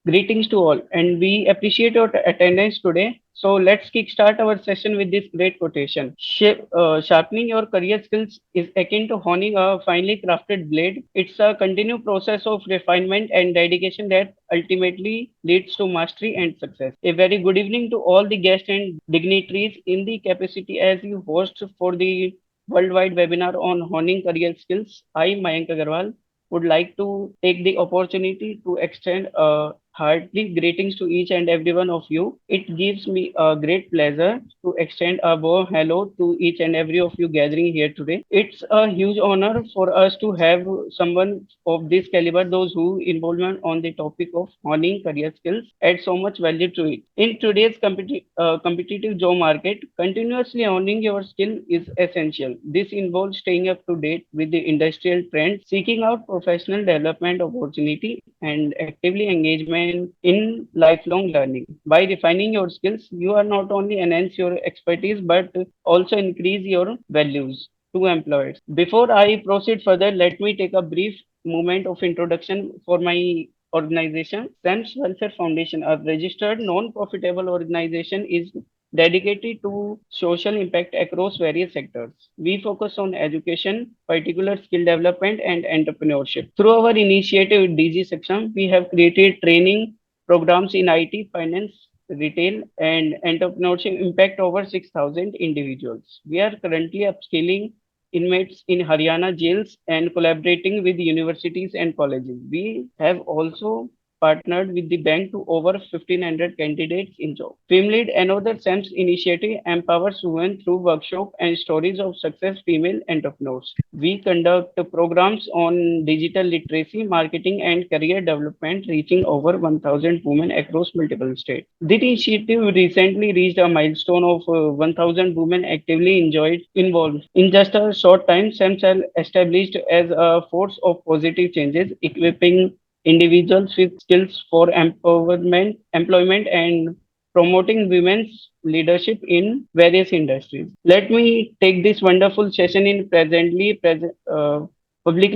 Greetings to all, and we appreciate your attendance today. So let's kickstart our session with this great quotation. Sharpening your career skills is akin to honing a finely crafted blade. It's a continued process of refinement and dedication that ultimately leads to mastery and success. A very good evening to all the guests and dignitaries in the capacity as you host for the worldwide webinar on honing career skills. I, Mayank Agarwal, would like to take the opportunity to extend a hearty greetings to each and every one of you. It gives me a great pleasure to extend a warm hello to each and every of you gathering here today. It's a huge honor for us to have someone of this caliber, those who involvement on the topic of honing career skills add so much value to it. In today's competitive job market, continuously honing your skill is essential. This involves staying up to date with the industrial trends, seeking out professional development opportunity, and actively engagement in lifelong learning. By refining your skills, you are not only enhance your expertise but also increase your values to employers. Before I proceed further, let me take a brief moment of introduction for my organization. SEMS Welfare Foundation, a registered non-profitable organization, is dedicated to social impact across various sectors. We focus on education, particular skill development, and entrepreneurship. Through our initiative DG section, we have created training programs in IT, finance, retail, and entrepreneurship impact over 6,000 individuals. We are currently upskilling inmates in Haryana jails and collaborating with universities and colleges. We have also partnered with the bank to over 1,500 candidates in job. FilmLead, another SEMS initiative, empowers women through workshop and stories of success female entrepreneurs. We conduct programs on digital literacy, marketing, and career development, reaching over 1,000 women across multiple states. This initiative recently reached a milestone of 1,000 women actively enjoyed involved. In just a short time, SEMS has established as a force of positive changes, equipping individuals with skills for empowerment, employment, and promoting women's leadership in various industries. Let me take this wonderful session in publicly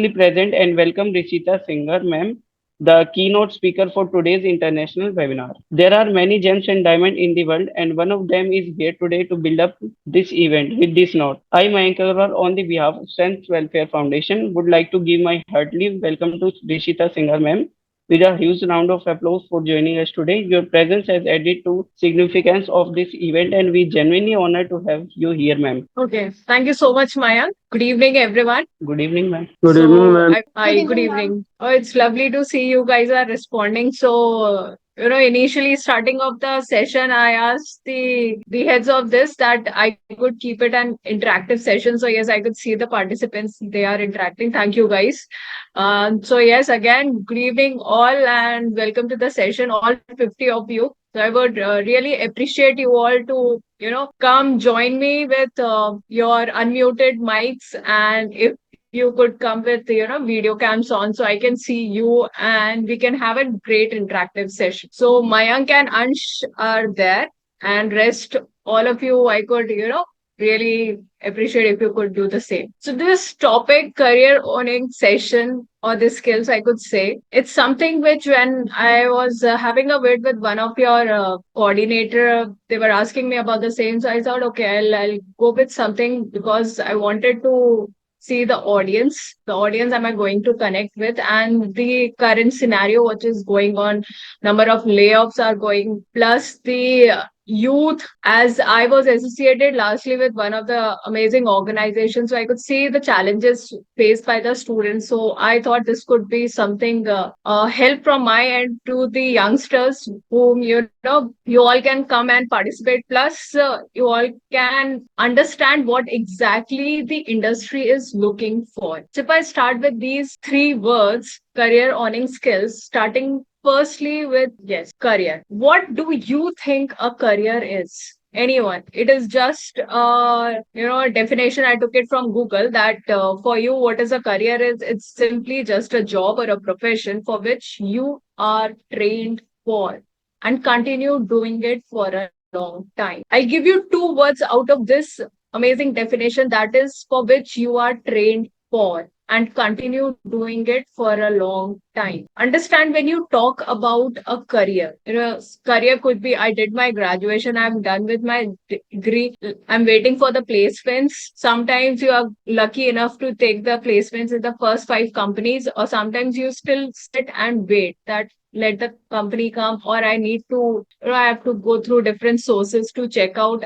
present and welcome Rishita Singer, ma'am, the keynote speaker for today's international webinar. There are many gems and diamonds in the world, and one of them is here today to build up this event with this note. I, Mayank Agarwal, on the behalf of Strength Welfare Foundation, would like to give my hearty welcome to Rishita Singer, ma'am, with a huge round of applause for joining us today. Your presence has added to significance of this event, and we genuinely honored to have you here, ma'am. Okay, thank you so much, Mayank. Good evening, everyone. Good evening, ma'am. Good evening, ma'am. Hi, good evening. Oh, it's lovely to see you guys are responding. So, initially starting of the session, I asked the heads of this that I could keep it an interactive session. So yes, I could see the participants they are interacting. Thank you, guys. So yes, again, good evening all, and welcome to the session, all 50 of you. So I would really appreciate you all to come join me with your unmuted mics, and if you could come with video cams on so I can see you and we can have a great interactive session. So Mayank and Ansh are there, and rest all of you I could really appreciate if you could do the same. So this topic, career owning session, or the skills, I could say, it's something which when I was having a word with one of your coordinator, they were asking me about the same. So I thought, okay, I'll go with something because I wanted to see the audience am I going to connect with, and the current scenario which is going on, number of layoffs are going, plus the youth, as I was associated lastly with one of the amazing organizations, so I could see the challenges faced by the students. So I thought this could be something help from my end to the youngsters, whom you all can come and participate. Plus, you all can understand what exactly the industry is looking for. So if I start with these three words, career owning skills, starting firstly with, yes, career. What do you think a career is? Anyone? It is just a definition. I took it from Google that for you, what is a career is? It's simply just a job or a profession for which you are trained for and continue doing it for a long time. I'll give you two words out of this amazing definition, that is for which you are trained for. and continue doing it for a long time. Understand, when you talk about a career, career could be I did my graduation, I'm done with my degree, I'm waiting for the placements. Sometimes you are lucky enough to take the placements in the first five companies, or sometimes you still sit and wait that let the company come, or I need to, I have to go through different sources to check out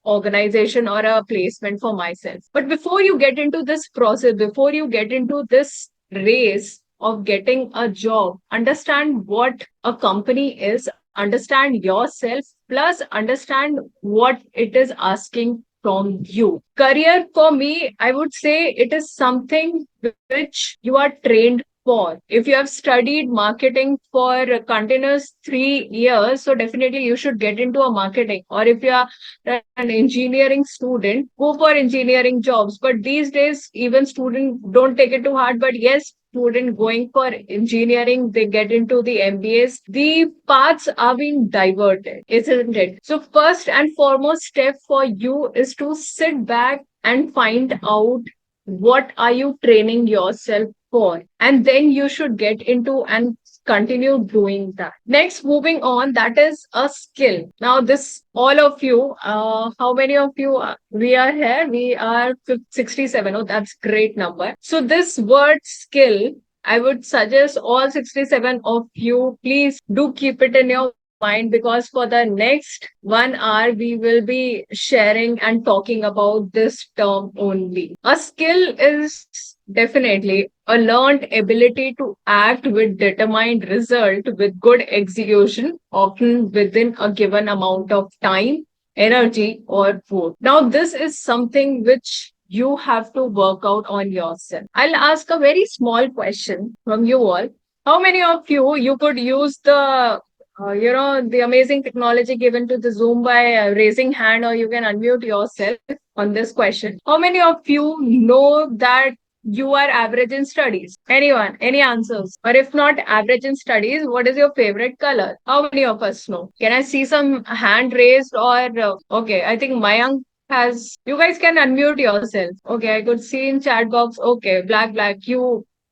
organization or a placement for myself. But before you get into this process, before you get into this race of getting a job, understand what a company is, understand yourself, plus understand what it is asking from you. Career for me, I would say it is something which you are trained for. If you have studied marketing for a continuous 3 years, so definitely you should get into a marketing. Or if you are an engineering student, go for engineering jobs. But these days, even students don't take it too hard. But yes, student going for engineering, they get into the MBAs. The paths are being diverted, isn't it? So first and foremost step for you is to sit back and find out what are you training yourself for, and then you should get into and continue doing that. Next, moving on, that is a skill. Now this, all of you, how many of you we are here? We are 67. Oh, that's great number. So this word skill, I would suggest all 67 of you, please do keep it in your mind, because for the next 1 hour, we will be sharing and talking about this term only. A skill is definitely a learned ability to act with determined result with good execution, often within a given amount of time, energy, or food. Now, this is something which you have to work out on yourself. I'll ask a very small question from you all. How many of you could use the the amazing technology given to the Zoom by raising hand, or you can unmute yourself on this question. How many of you know that you are average in studies? Anyone? Any answers? Or if not average in studies, what is your favorite color? How many of us know? Can I see some hand raised? Or okay, I think Mayank has. You guys can unmute yourself. Okay, I could see in chat box. Okay, black, black.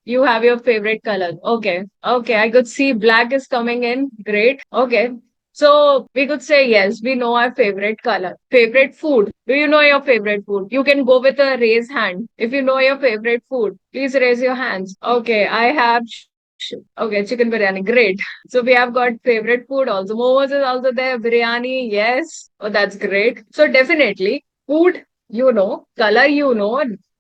You have your favorite color. Okay. Okay. I could see black is coming in. Great. Okay. So we could say yes, we know our favorite color. Favorite food. Do you know your favorite food? You can go with a raise hand. If you know your favorite food, please raise your hands. Okay. I have okay, chicken biryani. Great. So we have got favorite food also. Momos is also there. Biryani. Yes. Oh, that's great. So definitely food, color,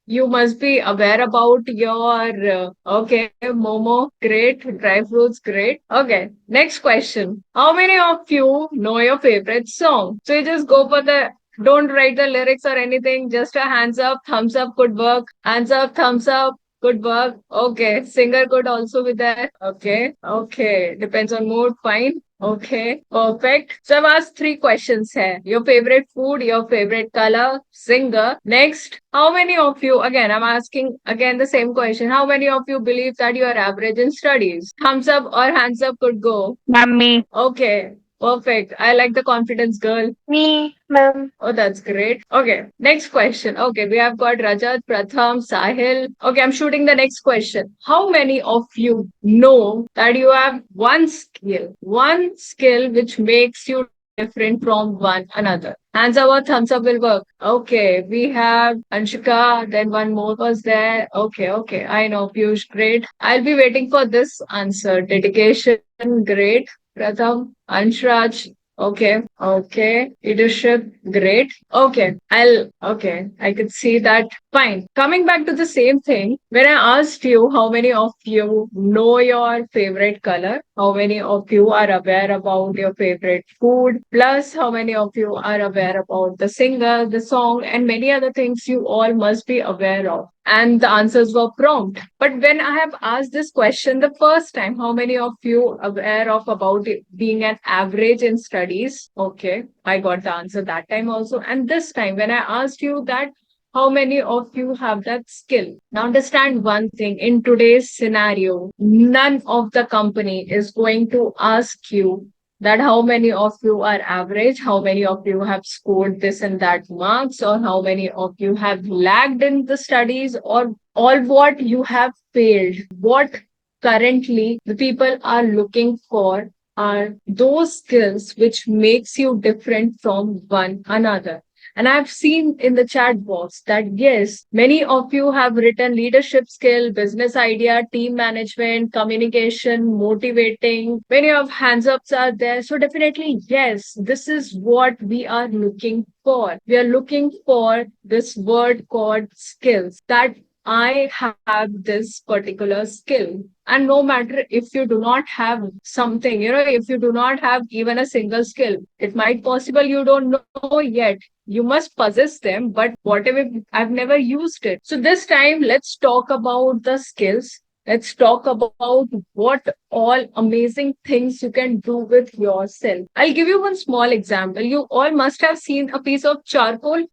you must be aware about your okay, momo, great, dry fruits, great. Okay, next question. How many of you know your favorite song? So you just go for the, don't write the lyrics or anything, just a hands up, thumbs up could work. Hands up, thumbs up. Good work. Okay. Singer could also be there. Okay. Okay. Depends on mood. Fine. Okay, perfect. So I've asked three questions here. Your favorite food, your favorite color, singer. Next, how many of you, again, I'm asking again the same question. How many of you believe that you are average in studies? Thumbs up or hands up could go. Ma'am, me. Okay, perfect. I like the confidence girl. Me, ma'am. Oh, that's great. Okay, next question. Okay, we have got Rajat, Pratham, Sahil. Okay, I'm shooting the next question. How many of you know that you have one skill which makes you different from one another? Hands up or thumbs up will work. Okay, we have Anshika, then one more was there. Okay, okay, I know, Piyush, great. I'll be waiting for this answer. Dedication, great. Pratham, Anshraj, okay, okay. Leadership, great. Okay. I could see that. Fine. Coming back to the same thing, when I asked you how many of you know your favorite color, how many of you are aware about your favorite food, plus how many of you are aware about the singer, the song, and many other things you all must be aware of. And the answers were prompt. But when I have asked this question the first time, how many of you aware of about it being an average in studies? Okay, I got the answer that time also. And this time, when I asked you that, how many of you have that skill? Now understand one thing, in today's scenario, none of the company is going to ask you that how many of you are average, how many of you have scored this and that marks, or how many of you have lagged in the studies, or all what you have failed. What currently the people are looking for are those skills which makes you different from one another. And I've seen in the chat box that yes, many of you have written leadership skill, business idea, team management, communication, motivating. Many of hands ups are there. So definitely, yes, this is what we are looking for. We are looking for this word called skills, that I have this particular skill. And no matter if you do not have something, if you do not have even a single skill, it might possible you don't know yet. You must possess them, but whatever, I've never used it. So this time, let's talk about the skills. Let's talk about what all amazing things you can do with yourself. I'll give you one small example. You all must have seen a piece of charcoal,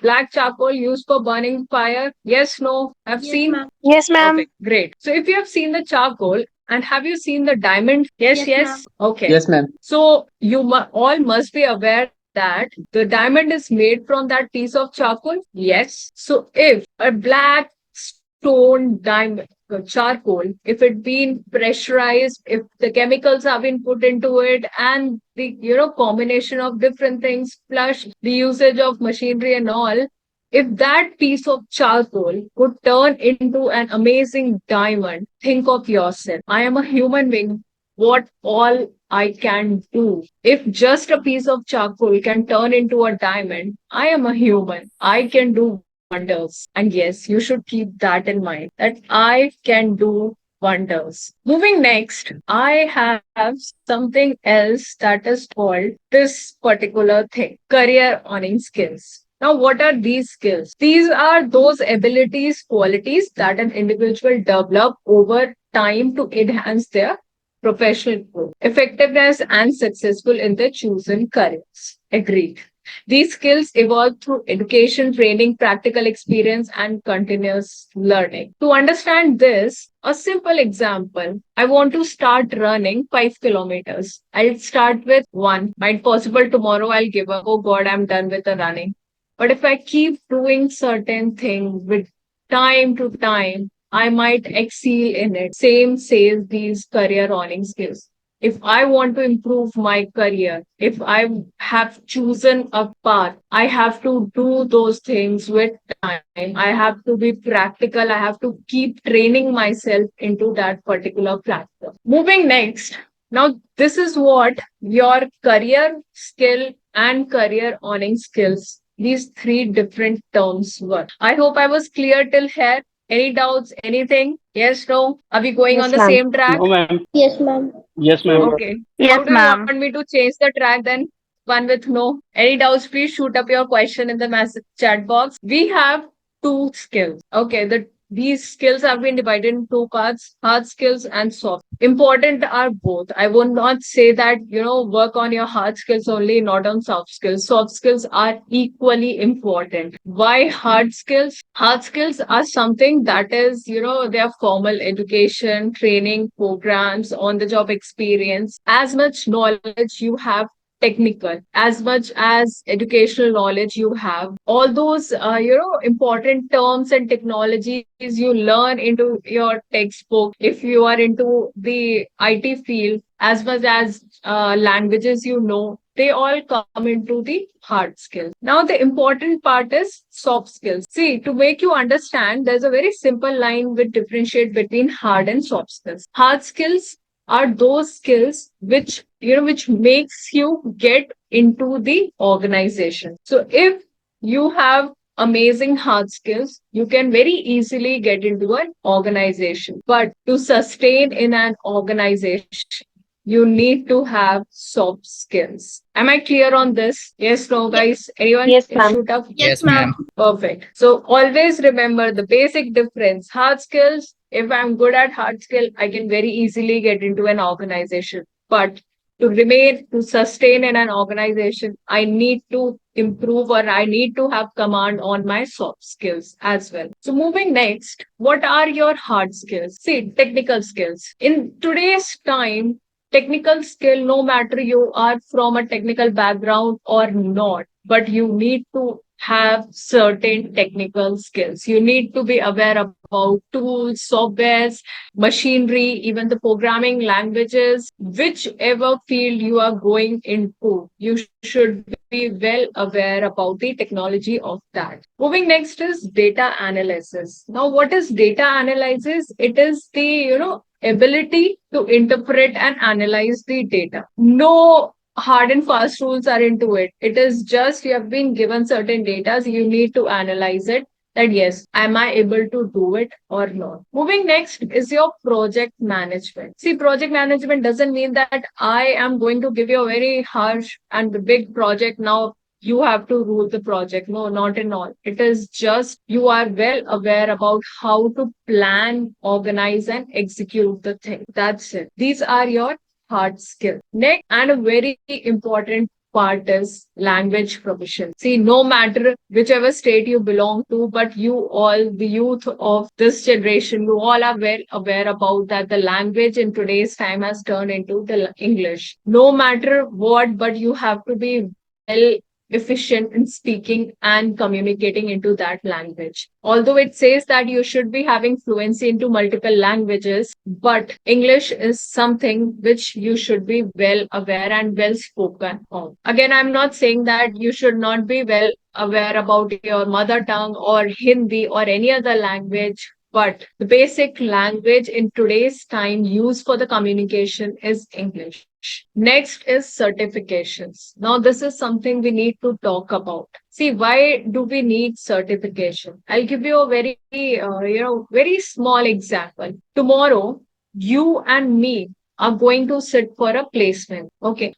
black charcoal used for burning fire. Yes, no, I've Yes, seen. ma'am. Yes, ma'am. Perfect, great. So if you have seen the charcoal, and have you seen the diamond? Yes, Yes, ma'am. yes. Okay. Yes, ma'am. So you all must be aware that the diamond is made from that piece of charcoal. Yes. So if a black stone diamond charcoal, if it been pressurized, if the chemicals have been put into it, and the combination of different things plus the usage of machinery and all, if that piece of charcoal could turn into an amazing diamond, think of yourself. I am a human being. What all I can do. If just a piece of charcoal can turn into a diamond, I am a human. I can do wonders. And yes, you should keep that in mind that I can do wonders. Moving next, I have something else that is called this particular thing, career earning skills. Now, what are these skills? These are those abilities, qualities that an individual develop over time to enhance their professional growth, effectiveness, and successful in their chosen careers. Agreed. These skills evolve through education, training, practical experience, and continuous learning. To understand this, a simple example, I want to start running 5 kilometers. I'll start with one. Might possible tomorrow I'll give up. Oh God, I'm done with the running. But if I keep doing certain things with time to time, I might excel in it. Same says these career earning skills. If I want to improve my career, if I have chosen a path, I have to do those things with time. I have to be practical. I have to keep training myself into that particular platform. Moving next. Now, this is what your career skill and career earning skills, these three different terms were. I hope I was clear till here. Any doubts? Anything? Yes, no? Are we going on Yes, the ma'am. same track? No, ma'am. Yes, ma'am. Yes, ma'am. Okay. How Yes, do you want ma'am. me to change the track then? One with no. Any doubts, please shoot up your question in the message chat box. We have two skills. Okay, these skills have been divided in two parts, hard skills and soft. Important are both. I would not say that, work on your hard skills only, not on soft skills. Soft skills are equally important. Why hard skills? Hard skills are something that is, they are formal education, training programs, on the job experience. As much knowledge you have technical, as much as educational knowledge you have, all those important terms and technologies you learn into your textbook. If you are into the IT field, as much as languages they all come into the hard skills. Now the important part is soft skills. See, to make you understand, there's a very simple line which differentiate between hard and soft skills. Hard skills are those skills which makes you get into the organization. So if you have amazing hard skills, you can very easily get into an organization. But to sustain in an organization, you need to have soft skills. Am I clear on this? Yes, no, Yes, guys? Anyone Yes, can ma'am. shoot up? yes, Yes, ma'am. ma'am. Perfect. So always remember the basic difference. Hard skills, if I'm good at hard skill, I can very easily get into an organization. But to remain, to sustain in an organization, I need to improve, or I need to have command on my soft skills as well. So moving next, what are your hard skills? See, technical skills. In today's time, technical skill, no matter you are from a technical background or not, but you need to have certain technical skills. You need to be aware about tools, softwares, machinery, even the programming languages, whichever field you are going into, you should be well aware about the technology of that. Moving next is data analysis. Now, what is data analysis? It is the, ability to interpret and analyze the data. No hard and fast rules are into it. It is just you have been given certain data, so you need to analyze it, that yes, am I able to do it or not? Moving next is your project management. See, project management doesn't mean that I am going to give you a very harsh and big project now. You have to rule the project. No, not in all. It is just you are well aware about how to plan, organize, and execute the thing. That's it. These are your hard skills. Next, and a very important part is language proficiency. See, no matter whichever state you belong to, but you all, the youth of this generation, you all are well aware about that the language in today's time has turned into the English. No matter what, but you have to be well efficient in speaking and communicating into that language. Although it says that you should be having fluency into multiple languages, but English is something which you should be well aware and well spoken of. Again, I'm not saying that you should not be well aware about your mother tongue or Hindi or any other language, but the basic language in today's time used for the communication is English. Next is certifications. Now, this is something we need to talk about. See, why do we need certification? I'll give you a very, very small example. Tomorrow, you and me are going to sit for a placement. Okay.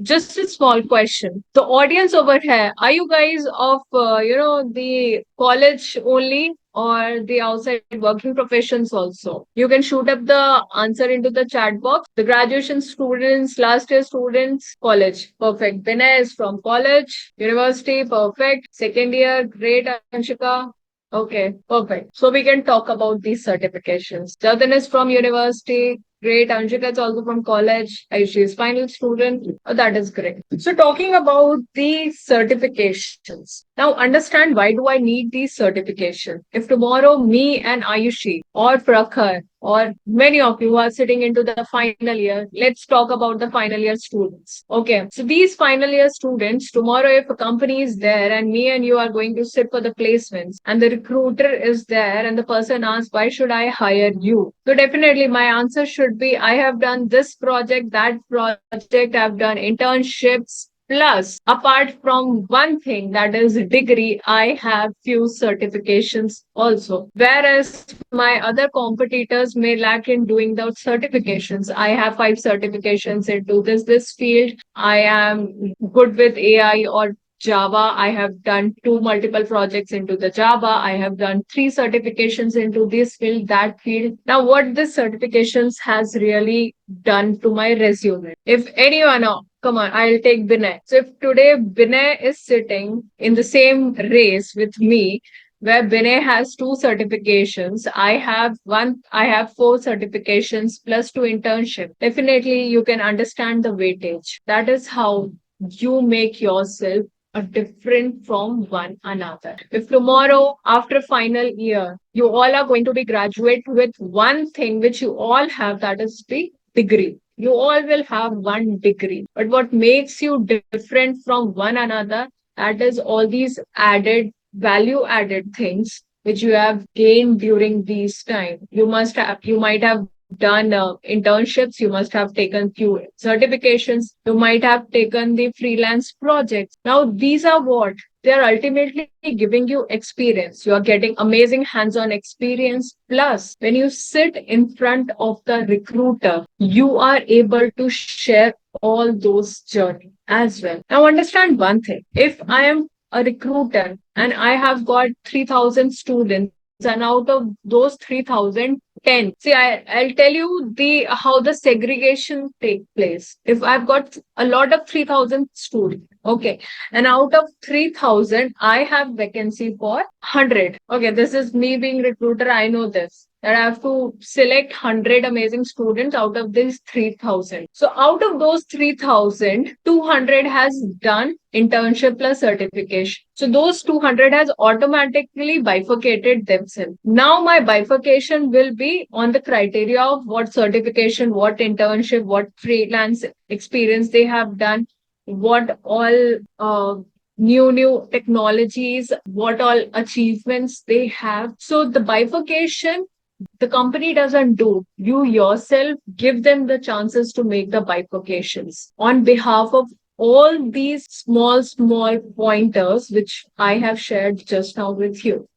Just a small question. The audience over here, are you guys of, the college only or the outside working professions also? You can shoot up the answer into the chat box. The graduation students, last year students, college. Perfect. Vinay is from college, university. Perfect. Second year. Great, Anshika. Okay, perfect. So we can talk about these certifications. Jatin is from university. Great. Anshika is also from college. Aishi is final student. Oh, that is great. So talking about the certifications. Now understand, why do I need these certifications? If tomorrow me and Ayushi or Prakhar or many of you are sitting into the final year, let's talk about the final year students. Okay. So these final year students, tomorrow if a company is there and me and you are going to sit for the placements and the recruiter is there and the person asks, why should I hire you? So definitely my answer should be, I have done this project, that project, I've done internships. Plus, apart from one thing that is degree, I have few certifications also. Whereas my other competitors may lack in doing those certifications. I have 5 certifications into this field. I am good with AI or Java. I have done two multiple projects into the Java. I have done 3 certifications into this field, that field. Now, what this certifications has really done to my resume? If anyone, come on, I'll take Binay. So if today Binay is sitting in the same race with me, where Binay has 2 certifications, I have 4 certifications plus 2 internships. Definitely, you can understand the weightage. That is how you make yourself a different from one another. If tomorrow, after final year, you all are going to be graduate with one thing which you all have, that is the degree. You all will have one degree. But what makes you different from one another, that is all these added value added things which you have gained during these time. You might have done internships, you must have taken few certifications, you might have taken the freelance projects. Now these are what they are ultimately giving you experience. You are getting amazing hands-on experience. Plus, when you sit in front of the recruiter, you are able to share all those journeys as well. Now understand one thing. If I am a recruiter and I have got 3,000 students, and out of those 3,010, see, I'll tell you the how the segregation take place. If I've got a lot of 3,000 students, Okay. And out of 3,000, I have vacancy for 100. Okay. This is me being recruiter. I know this. That I have to select 100 amazing students out of these 3,000. So out of those 3,000, 200 has done internship plus certification. So those 200 has automatically bifurcated themselves. Now my bifurcation will be on the criteria of what certification, what internship, what freelance experience they have done, what all new technologies, what all achievements they have. So the bifurcation the company doesn't do. You yourself give them the chances to make the bifurcations on behalf of all these small pointers which I have shared just now with you.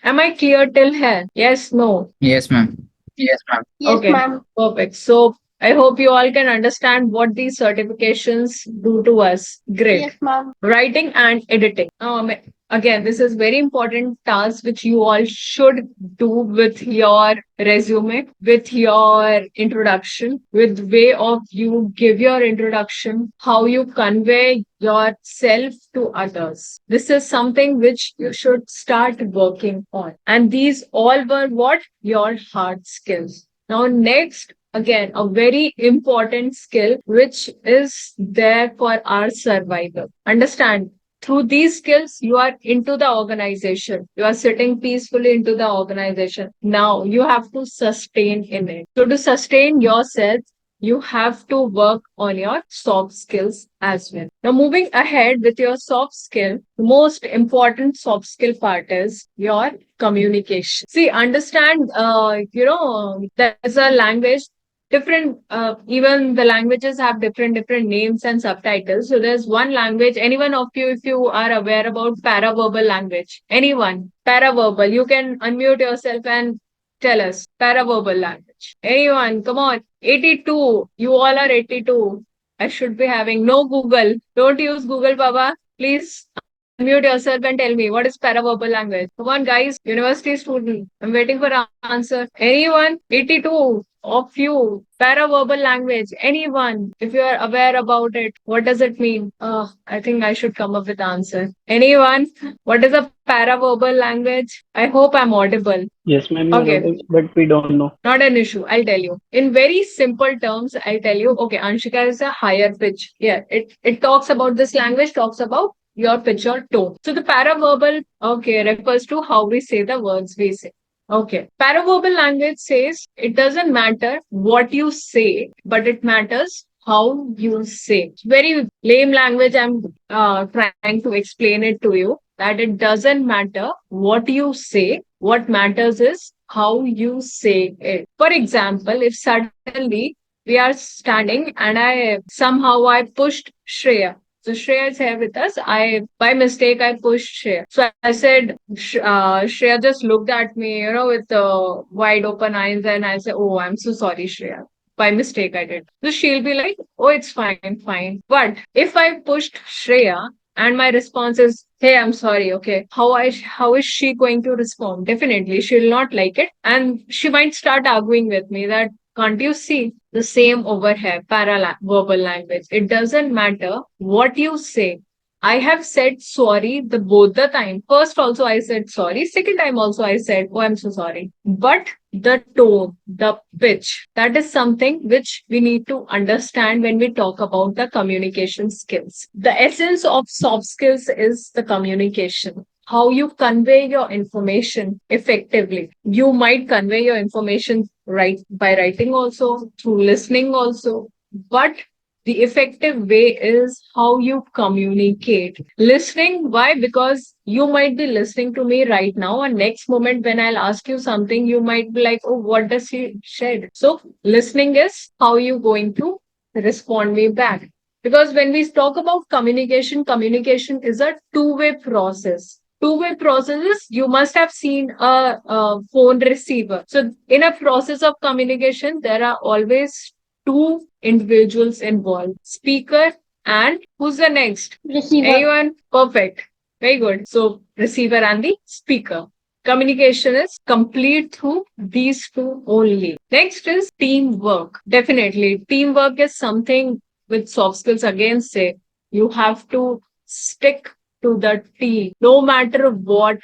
Am I clear till here? Yes, no. Yes, ma'am. Yes, ma'am. Yes, okay, ma'am. Perfect. So I hope you all can understand what these certifications do to us. Great. Yes, ma'am. Writing and editing. Again, this is very important task which you all should do with your resume, with your introduction, with way of you give your introduction, how you convey yourself to others. This is something which you should start working on. And these all were what? Your hard skills. Now, next, again, a very important skill which is there for our survival. Understand, through these skills, you are into the organization. You are sitting peacefully into the organization. Now you have to sustain in it. So to sustain yourself, you have to work on your soft skills as well. Now, moving ahead with your soft skill, the most important soft skill part is your communication. See, understand, there's a language different even the languages have different names and subtitles. So there's one language, anyone of you, if you are aware about paraverbal language, anyone, paraverbal, you can unmute yourself and tell us paraverbal language. Anyone, come on. 82, you all are 82. I should be having no Google. Don't use Google, Baba. Please unmute yourself and tell me what is paraverbal language. Come on, guys. University student. I'm waiting for an answer. Anyone? 82 of you. Paraverbal language. Anyone? If you are aware about it, what does it mean? I think I should come up with answer. Anyone? What is a paraverbal language? I hope I'm audible. Yes, ma'am, you're Okay. audible, but we don't know. Not an issue. I'll tell you. In very simple terms, I'll tell you. Okay, Anshika is a higher pitch. Yeah, it talks about this language, talks about your pitch or tone. So the paraverbal, okay, refers to how we say the words we say. Okay. Paraverbal language says it doesn't matter what you say, but it matters how you say. Very lame language. I'm trying to explain it to you that it doesn't matter what you say. What matters is how you say it. For example, if suddenly we are standing and I pushed Shreya. So Shreya is here with us. By mistake, I pushed Shreya. So I said, Shreya just looked at me, with wide open eyes, and I said, "Oh, I'm so sorry, Shreya. By mistake, I did." So she'll be like, "Oh, it's fine, fine." But if I pushed Shreya and my response is, "Hey, I'm sorry, okay." How is she going to respond? Definitely, she'll not like it, and she might start arguing with me that can't you see the same over here, verbal language. It doesn't matter what you say. I have said sorry the both the time. First also I said sorry. Second time also I said, "Oh, I'm so sorry." But the tone, the pitch, that is something which we need to understand when we talk about the communication skills. The essence of soft skills is the communication. How you convey your information effectively. You might convey your information right by writing also, through listening also, but the effective way is how you communicate. Listening, why? Because you might be listening to me right now, and next moment when I'll ask you something, you might be like, "Oh, what does he said?" So listening is how you going to respond me back. Because when we talk about communication, communication is a two-way process. Two-way processes, you must have seen a phone receiver. So in a process of communication, there are always two individuals involved, speaker and who's the next? Receiver. Anyone? Perfect. Very good. So receiver and the speaker. Communication is complete through these two only. Next is teamwork. Definitely. Teamwork is something with soft skills again say you have to stick to the team no matter what.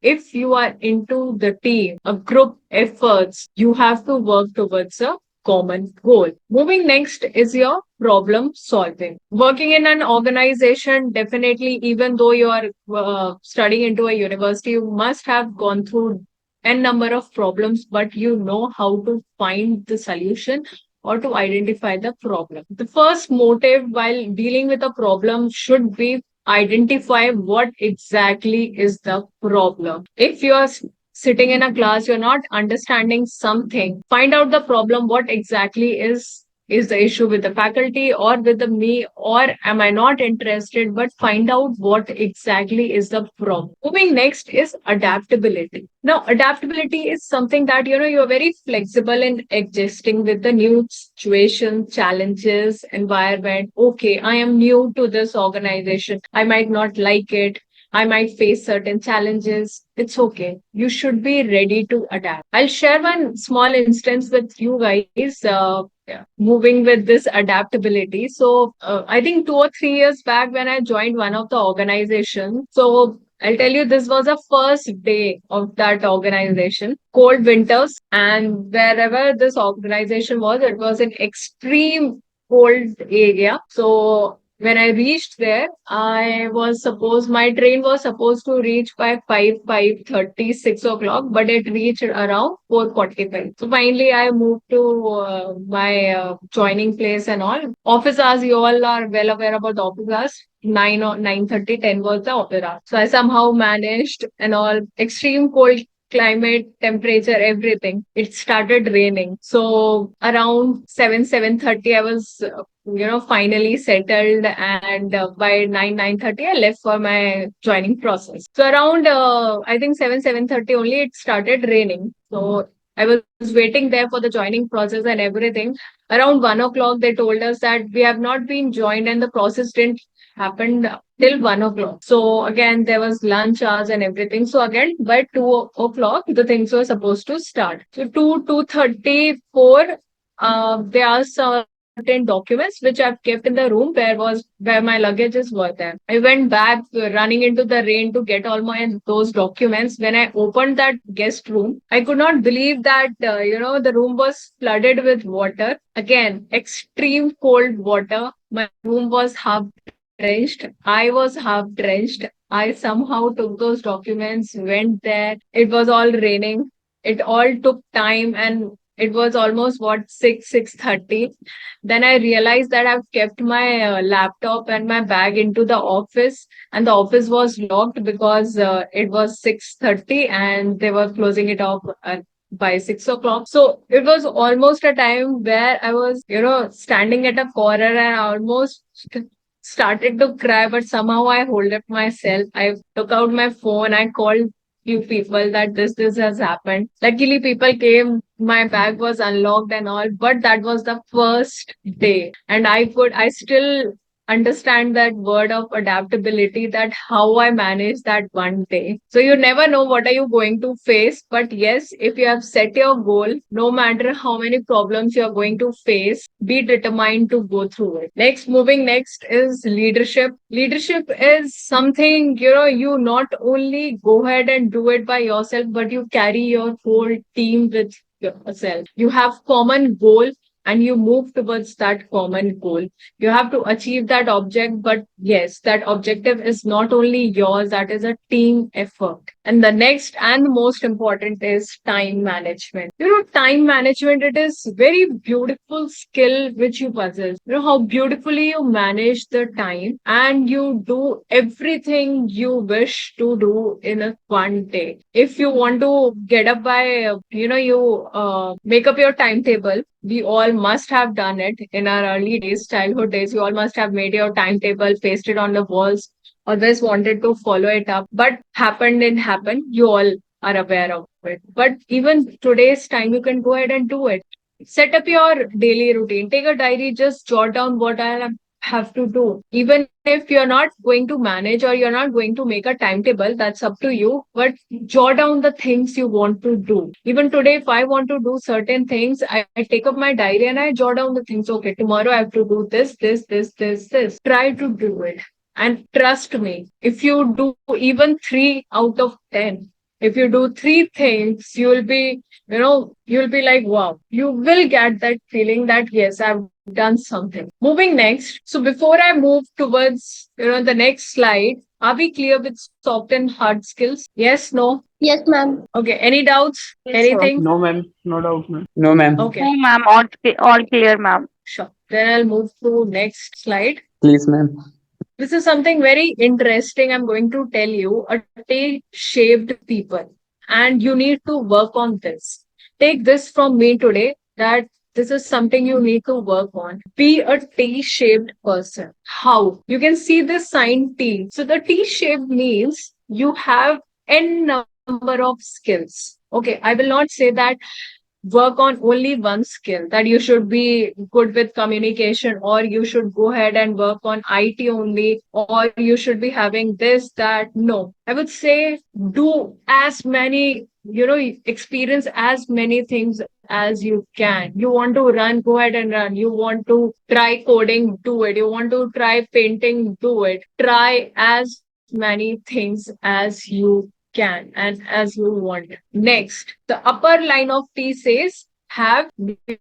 If you are into the team, a group efforts, you have to work towards a common goal. Moving next is your problem solving. Working in an organization, definitely, even though you are studying into a university, you must have gone through n number of problems, but you know how to find the solution or to identify the problem. The first motive while dealing with a problem should be identify what exactly is the problem. If you are sitting in a class, you're not understanding something, find out the problem, what exactly is the issue with the faculty or with the me, or am I not interested, but find out what exactly is the problem. Moving next is adaptability. Now adaptability is something that you're very flexible in adjusting with the new situation, challenges, environment. Okay, I am new to this organization, I might not like it, I might face certain challenges. It's okay. You should be ready to adapt. I'll share one small instance with you guys. Yeah. Moving with this adaptability. So, I think 2 or 3 years back when I joined one of the organization. So, I'll tell you, this was the first day of that organization. Cold winters, and wherever this organization was, it was an extreme cold area. So when I reached there, my train was supposed to reach by 5:30, 6 o'clock, but it reached around 4:45. So finally, I moved to my joining place and all. Office hours, you all are well aware about the office hours. 9 or 9:30, 10 was the office hour. So I somehow managed and all. Extreme cold climate, temperature, everything. It started raining. So around 7:30, I was finally settled, and by 9:30, I left for my joining process. So around I think 7:30 only it started raining. So I was waiting there for the joining process and everything. Around 1 o'clock, they told us that we have not been joined and the process didn't happen till 1 o'clock. So again, there was lunch hours and everything. So again, by 2 o'clock, the things were supposed to start. So 2:34, there are certain documents which I've kept in the room where my luggages were there. I went back running into the rain to get all my those documents. When I opened that guest room, I could not believe that the room was flooded with water. Again, extreme cold water. My room was half drenched. I was half drenched. I somehow took those documents, went there. It was all raining. It all took time, and it was almost what 6:30. Then I realized that I've kept my laptop and my bag into the office, and the office was locked because it was 6:30 and they were closing it off by 6 o'clock. So it was almost a time where I was, standing at a corner and I almost started to cry, but somehow I hold up myself. I took out my phone. I called few people that this has happened. Luckily, people came. My bag was unlocked and all, but that was the first day, and I still understand that word of adaptability, that how I managed that one day. So you never know what are you going to face, but yes, if you have set your goal, no matter how many problems you are going to face, be determined to go through it. Moving next is leadership. Leadership is something, you not only go ahead and do it by yourself, but you carry your whole team with yourself. You have common goal and you move towards that common goal. You have to achieve that object, but yes, that objective is not only yours, that is a team effort. And the next and the most important is time management. Time management, it is very beautiful skill which you possess. How beautifully you manage the time and you do everything you wish to do in a one day. If you want to get up by, you make up your timetable. We all must have done it in our early days, childhood days. You all must have made your timetable, pasted on the walls, always wanted to follow it up, but happened didn't happen. You all are aware of it. But even today's time, you can go ahead and do it. Set up your daily routine. Take a diary, just jot down what I have to do. Even if you're not going to manage or you're not going to make a timetable, that's up to you. But jot down the things you want to do. Even today, if I want to do certain things, I take up my diary and I jot down the things. Okay, tomorrow I have to do this, this, this, this, this. Try to do it. And trust me, if you do even 3 out of 10, if you do 3 things, you'll be like, wow, you will get that feeling that, yes, I've done something. Moving next. So before I move towards, the next slide, are we clear with soft and hard skills? Yes, no? Yes, ma'am. Okay. Any doubts? Yes, sir. Anything? No, ma'am. No doubt, ma'am. No, ma'am. Okay. No, ma'am. All clear, ma'am. Sure. Then I'll move to next slide. Please, ma'am. This is something very interesting. I'm going to tell you a T-shaped people, and you need to work on this. Take this from me today that this is something you need to work on. Be a T-shaped person. How? You can see this sign T. So the T-shaped means you have n number of skills. Okay, I will not say that work on only one skill, that you should be good with communication, or you should go ahead and work on IT only, or you should be having this, that. No, I would say do as many, experience as many things as you can. You want to run, go ahead and run. You want to try coding, do it. You want to try painting, do it. Try as many things as you can and as you want. Next, the upper line of T says have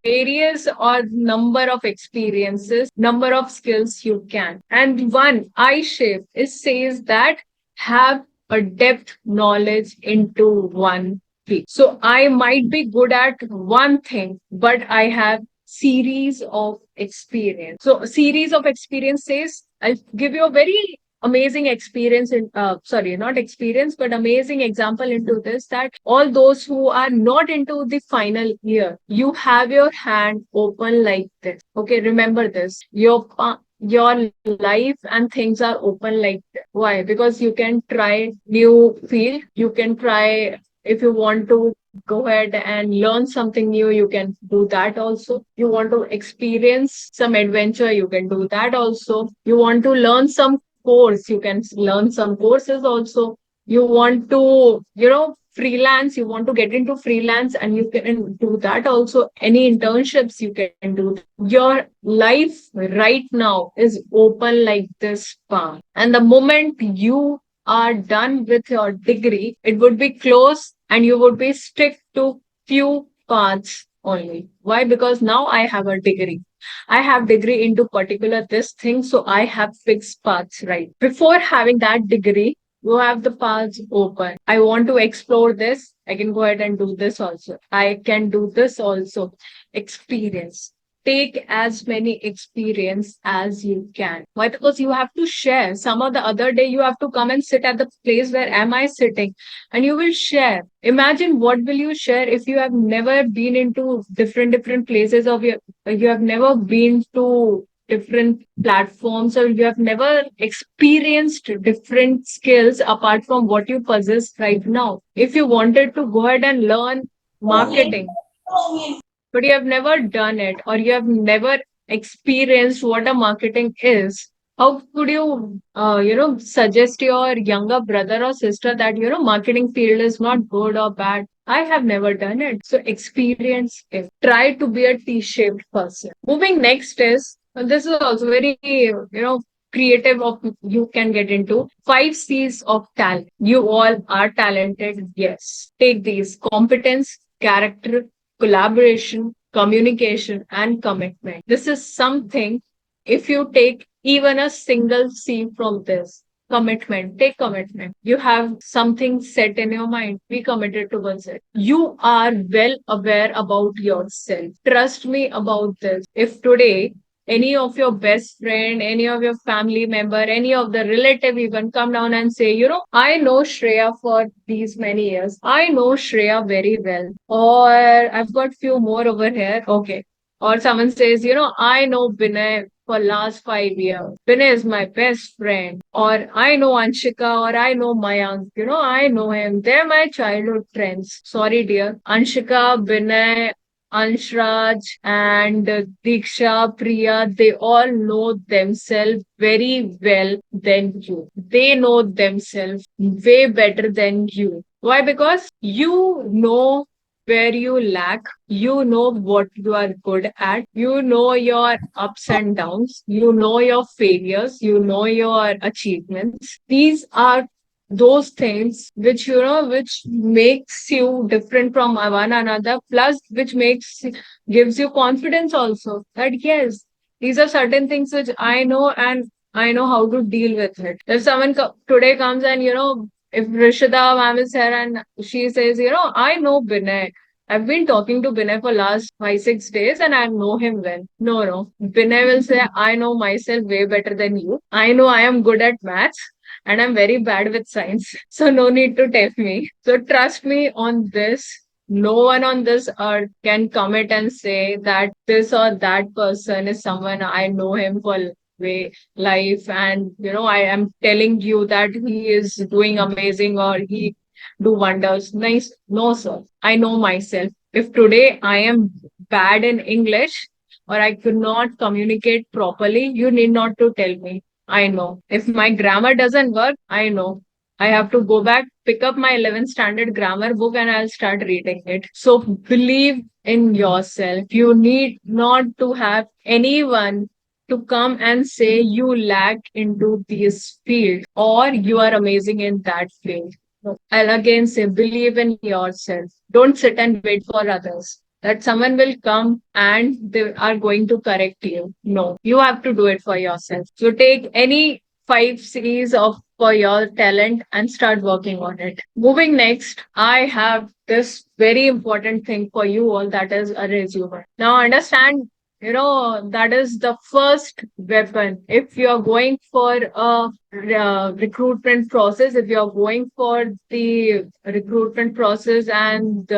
various or number of experiences, number of skills you can. And one I shape is says that have a depth knowledge into one field. So I might be good at one thing, but I have series of experience. So a series of experience says I'll give you a very amazing experience in sorry, not experience, but amazing example into this, that all those who are not into the final year, you have your hand open like this. Okay, remember this. Your life and things are open like that. Why? Because you can try new field. You can try, if you want to go ahead and learn something new, you can do that also. You want to experience some adventure, you can do that also. You want to learn some course, you can learn some courses also. You want to, freelance, you want to get into freelance, and you can do that also. Any internships you can do. Your life right now is open like this path, and the moment you are done with your degree, it would be closed and you would be stick to few paths only. Why? Because now I have a degree. I have degree into particular this thing, so I have fixed paths, right? Before having that degree, you have the paths open. I want to explore this. I can go ahead and do this also. I can do this also. Experience. Take as many experience as you can. Why? Because you have to share. Some of the other day you have to come and sit at the place where am I sitting, and you will share. Imagine what will you share if you have never been into different places of your, you have never been to different platforms, or you have never experienced different skills apart from what you possess right now. If you wanted to go ahead and learn marketing, but you have never done it, or you have never experienced what a marketing is, how could you suggest your younger brother or sister that marketing field is not good or bad? I have never done it. So experience it. Try to be a T-shaped person. Moving next is, and this is also very creative of you can get into 5 C's of talent. You all are talented. Yes. Take these: competence, character, collaboration, communication, and commitment. This is something, if you take even a single C from this, commitment, take commitment. You have something set in your mind, be committed towards it. You are well aware about yourself. Trust me about this. If today any of your best friend, any of your family member, any of the relative even come down and say, I know Shreya for these many years. I know Shreya very well. Or I've got few more over here. Okay. Or someone says, I know Binay for last 5 years. Binay is my best friend. Or I know Anshika, or I know Mayank. I know him. They're my childhood friends. Sorry, dear. Anshika, Binay, Anshraj, and Diksha, Priya, they all know themselves very well than you. They know themselves way better than you. Why? Because you know where you lack, you know what you are good at, you know your ups and downs, you know your failures, you know your achievements. These are those things which, which makes you different from one another, plus which gives you confidence also that yes, these are certain things which I know, and I know how to deal with it. If someone today comes and, if Rishida ma'am is here and she says, I know Binay. I've been talking to Binay for last 5, 6 days and I know him well. No, no. Binay will say, I know myself way better than you. I know I am good at maths and I'm very bad with science. So no need to tell me. So trust me on this. No one on this earth can commit and say that this or that person is someone I know him for way life, and I am telling you that he is doing amazing or he do wonders. Nice. No, sir. I know myself. If today I am bad in English or I could not communicate properly, you need not to tell me. I know. If my grammar doesn't work, I know. I have to go back, pick up my 11th standard grammar book, and I'll start reading it. So believe in yourself. You need not to have anyone to come and say you lack into this field or you are amazing in that field. No. I'll again say, believe in yourself. Don't sit and wait for others. That someone will come and they are going to correct you. No, you have to do it for yourself. So take any 5 C's of for your talent and start working on it. Moving next, I have this very important thing for you all, that is a resume. Now understand, that is the first weapon. If you're going for a recruitment process, if you're going for the recruitment process and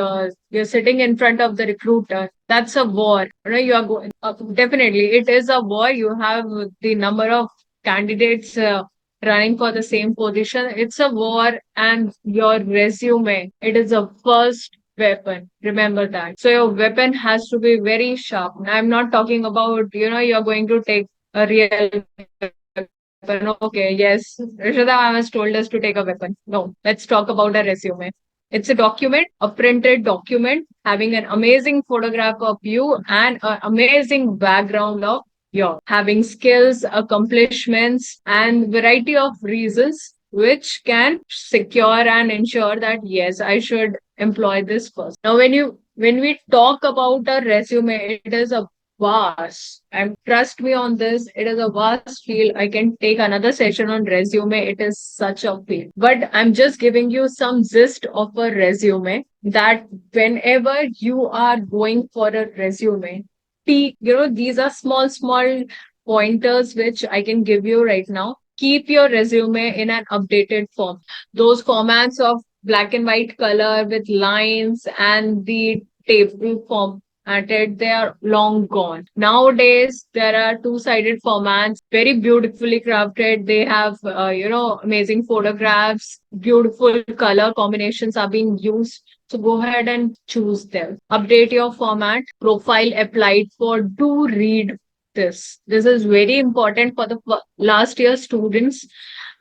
you're sitting in front of the recruiter, that's a war. You are going, definitely, it is a war. You have the number of candidates running for the same position. It's a war, and your resume, it is a first weapon. Remember that. So your weapon has to be very sharp. I'm not talking about, you're going to take a real weapon. Okay, yes, Rishada ma'am has told us to take a weapon. No, let's talk about a resume. It's a document, a printed document having an amazing photograph of you and an amazing background of yours, having skills, accomplishments, and variety of reasons which can secure and ensure that yes, I should employ this person. Now, when we talk about a resume, it is a vast, and trust me on this, it is a vast field. I can take another session on resume. It is such a field, but I'm just giving you some gist of a resume, that whenever you are going for a resume, these are small pointers which I can give you right now. Keep your resume in an updated form. Those formats of black and white color with lines and the table formatted, they are long gone. Nowadays, there are two-sided formats, very beautifully crafted. They have, amazing photographs, beautiful color combinations are being used. So go ahead and choose them. Update your format. Profile applied for. Do read this. This is very important for the last year students.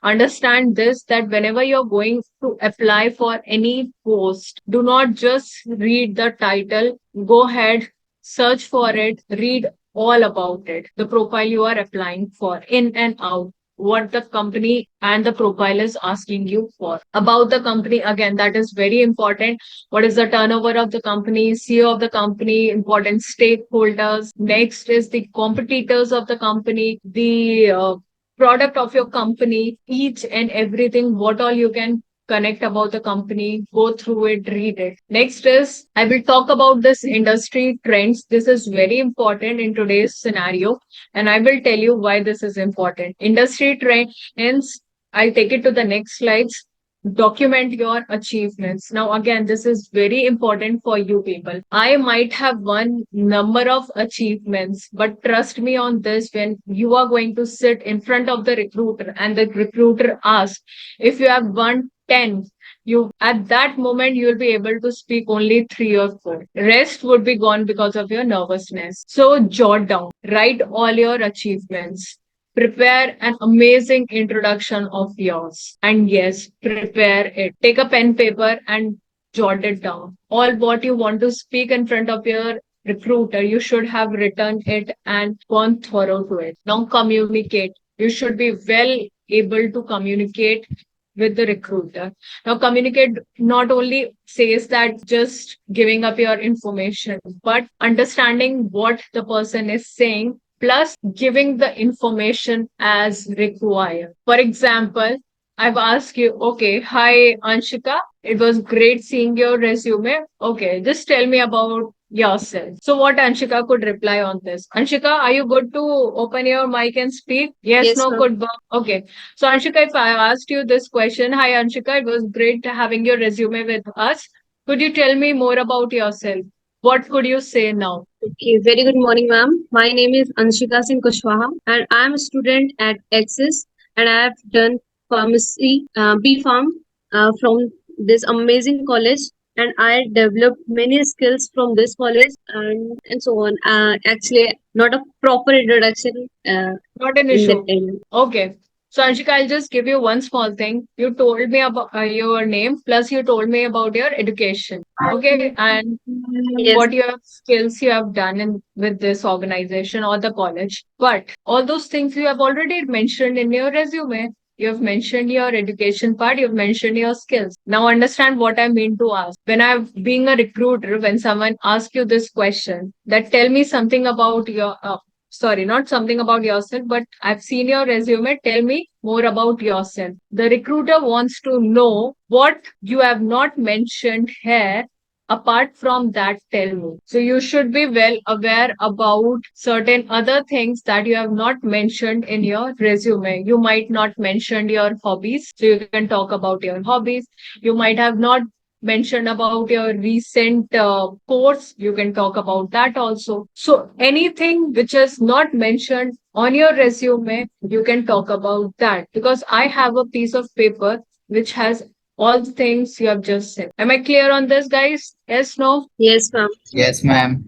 Understand this, that whenever you're going to apply for any post, do not just read the title. Go ahead, search for it, read all about it. The profile you are applying for, in and out, what the company and the profile is asking you for. About the company, again, that is very important. What is the turnover of the company, CEO of the company, important stakeholders. Next is the competitors of the company, the product of your company, each and everything, what all you can connect about the company, go through it, read it. Next is, I will talk about this industry trends. This is very important in today's scenario, and I will tell you why this is important. Industry trends, I'll take it to the next slides. Document your achievements. Now, again, this is very important for you people. I might have one number of achievements, but trust me on this, when you are going to sit in front of the recruiter and the recruiter asks if you have won 10, you at that moment you will be able to speak only 3 or 4. Rest would be gone because of your nervousness. So jot down, write all your achievements. Prepare an amazing introduction of yours. And yes, prepare it. Take a pen, paper, and jotted down. All what you want to speak in front of your recruiter, you should have written it and gone thorough to it. Now communicate. You should be well able to communicate with the recruiter. Now, communicate not only says that just giving up your information, but understanding what the person is saying, plus giving the information as required. For example, I've asked you, okay, hi, Anshika. It was great seeing your resume. Okay, just tell me about yourself. So, what Anshika could reply on this? Anshika, are you good to open your mic and speak? Yes, Yes, no, ma'am. could. Okay. So, Anshika, if I asked you this question, hi, Anshika, it was great having your resume with us. Could you tell me more about yourself? What could you say now? Okay, very good morning, ma'am. My name is Anshika Singh Kushwaha, and I am a student at Axis, and I have done pharmacy, B Farm, from this amazing college, and I developed many skills from this college, and so on. Actually, not a proper introduction Not an in that issue. time. Okay. So, Anshika, I'll just give you one small thing. You told me about your name, plus you told me about your education. Okay. And Yes, what your skills you have done in with this organization or the college. But all those things you have already mentioned in your resume. You have mentioned your education part, you've mentioned your skills. Now understand what I mean to ask. When I'm being a recruiter, when someone asks you this question, that tell me something about your sorry, not something about yourself, but I've seen your resume. Tell me more about yourself. The recruiter wants to know what you have not mentioned here. Apart from that, tell me. So you should be well aware about certain other things that you have not mentioned in your resume. You might not mention your hobbies, so you can talk about your hobbies. You might have not mentioned about your recent course. You can talk about that also. So anything which is not mentioned on your resume, you can talk about that, because I have a piece of paper which has all the things you have just said. Am I clear on this, guys? Yes, no? yes, ma'am. Yes, ma'am.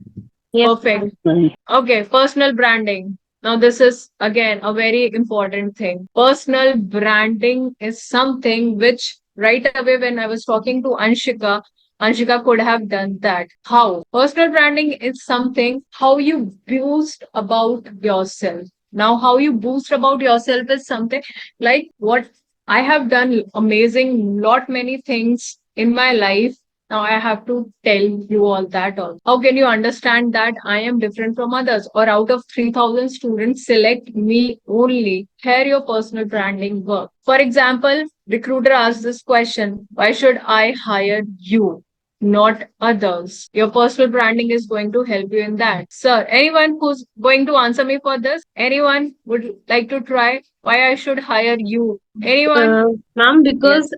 Yes, Perfect. ma'am. Right. Okay, personal branding. Now, this is again a very important thing. Personal branding is something which right away when I was talking to Anshika, Anshika could have done that. How? Personal branding is something how you boost about yourself. Now, how you boost about yourself is something like what I have done amazing, lot many things in my life. Now I have to tell you all that also. How can you understand that I am different from others? Or out of 3,000 students, select me only. Here your personal branding work. For example, recruiter asks this question, why should I hire you? Not others. Your personal branding is going to help you in that. Sir, anyone who's going to answer me for this? Anyone would like to try why I should hire you? Anyone? Ma'am, Yes. because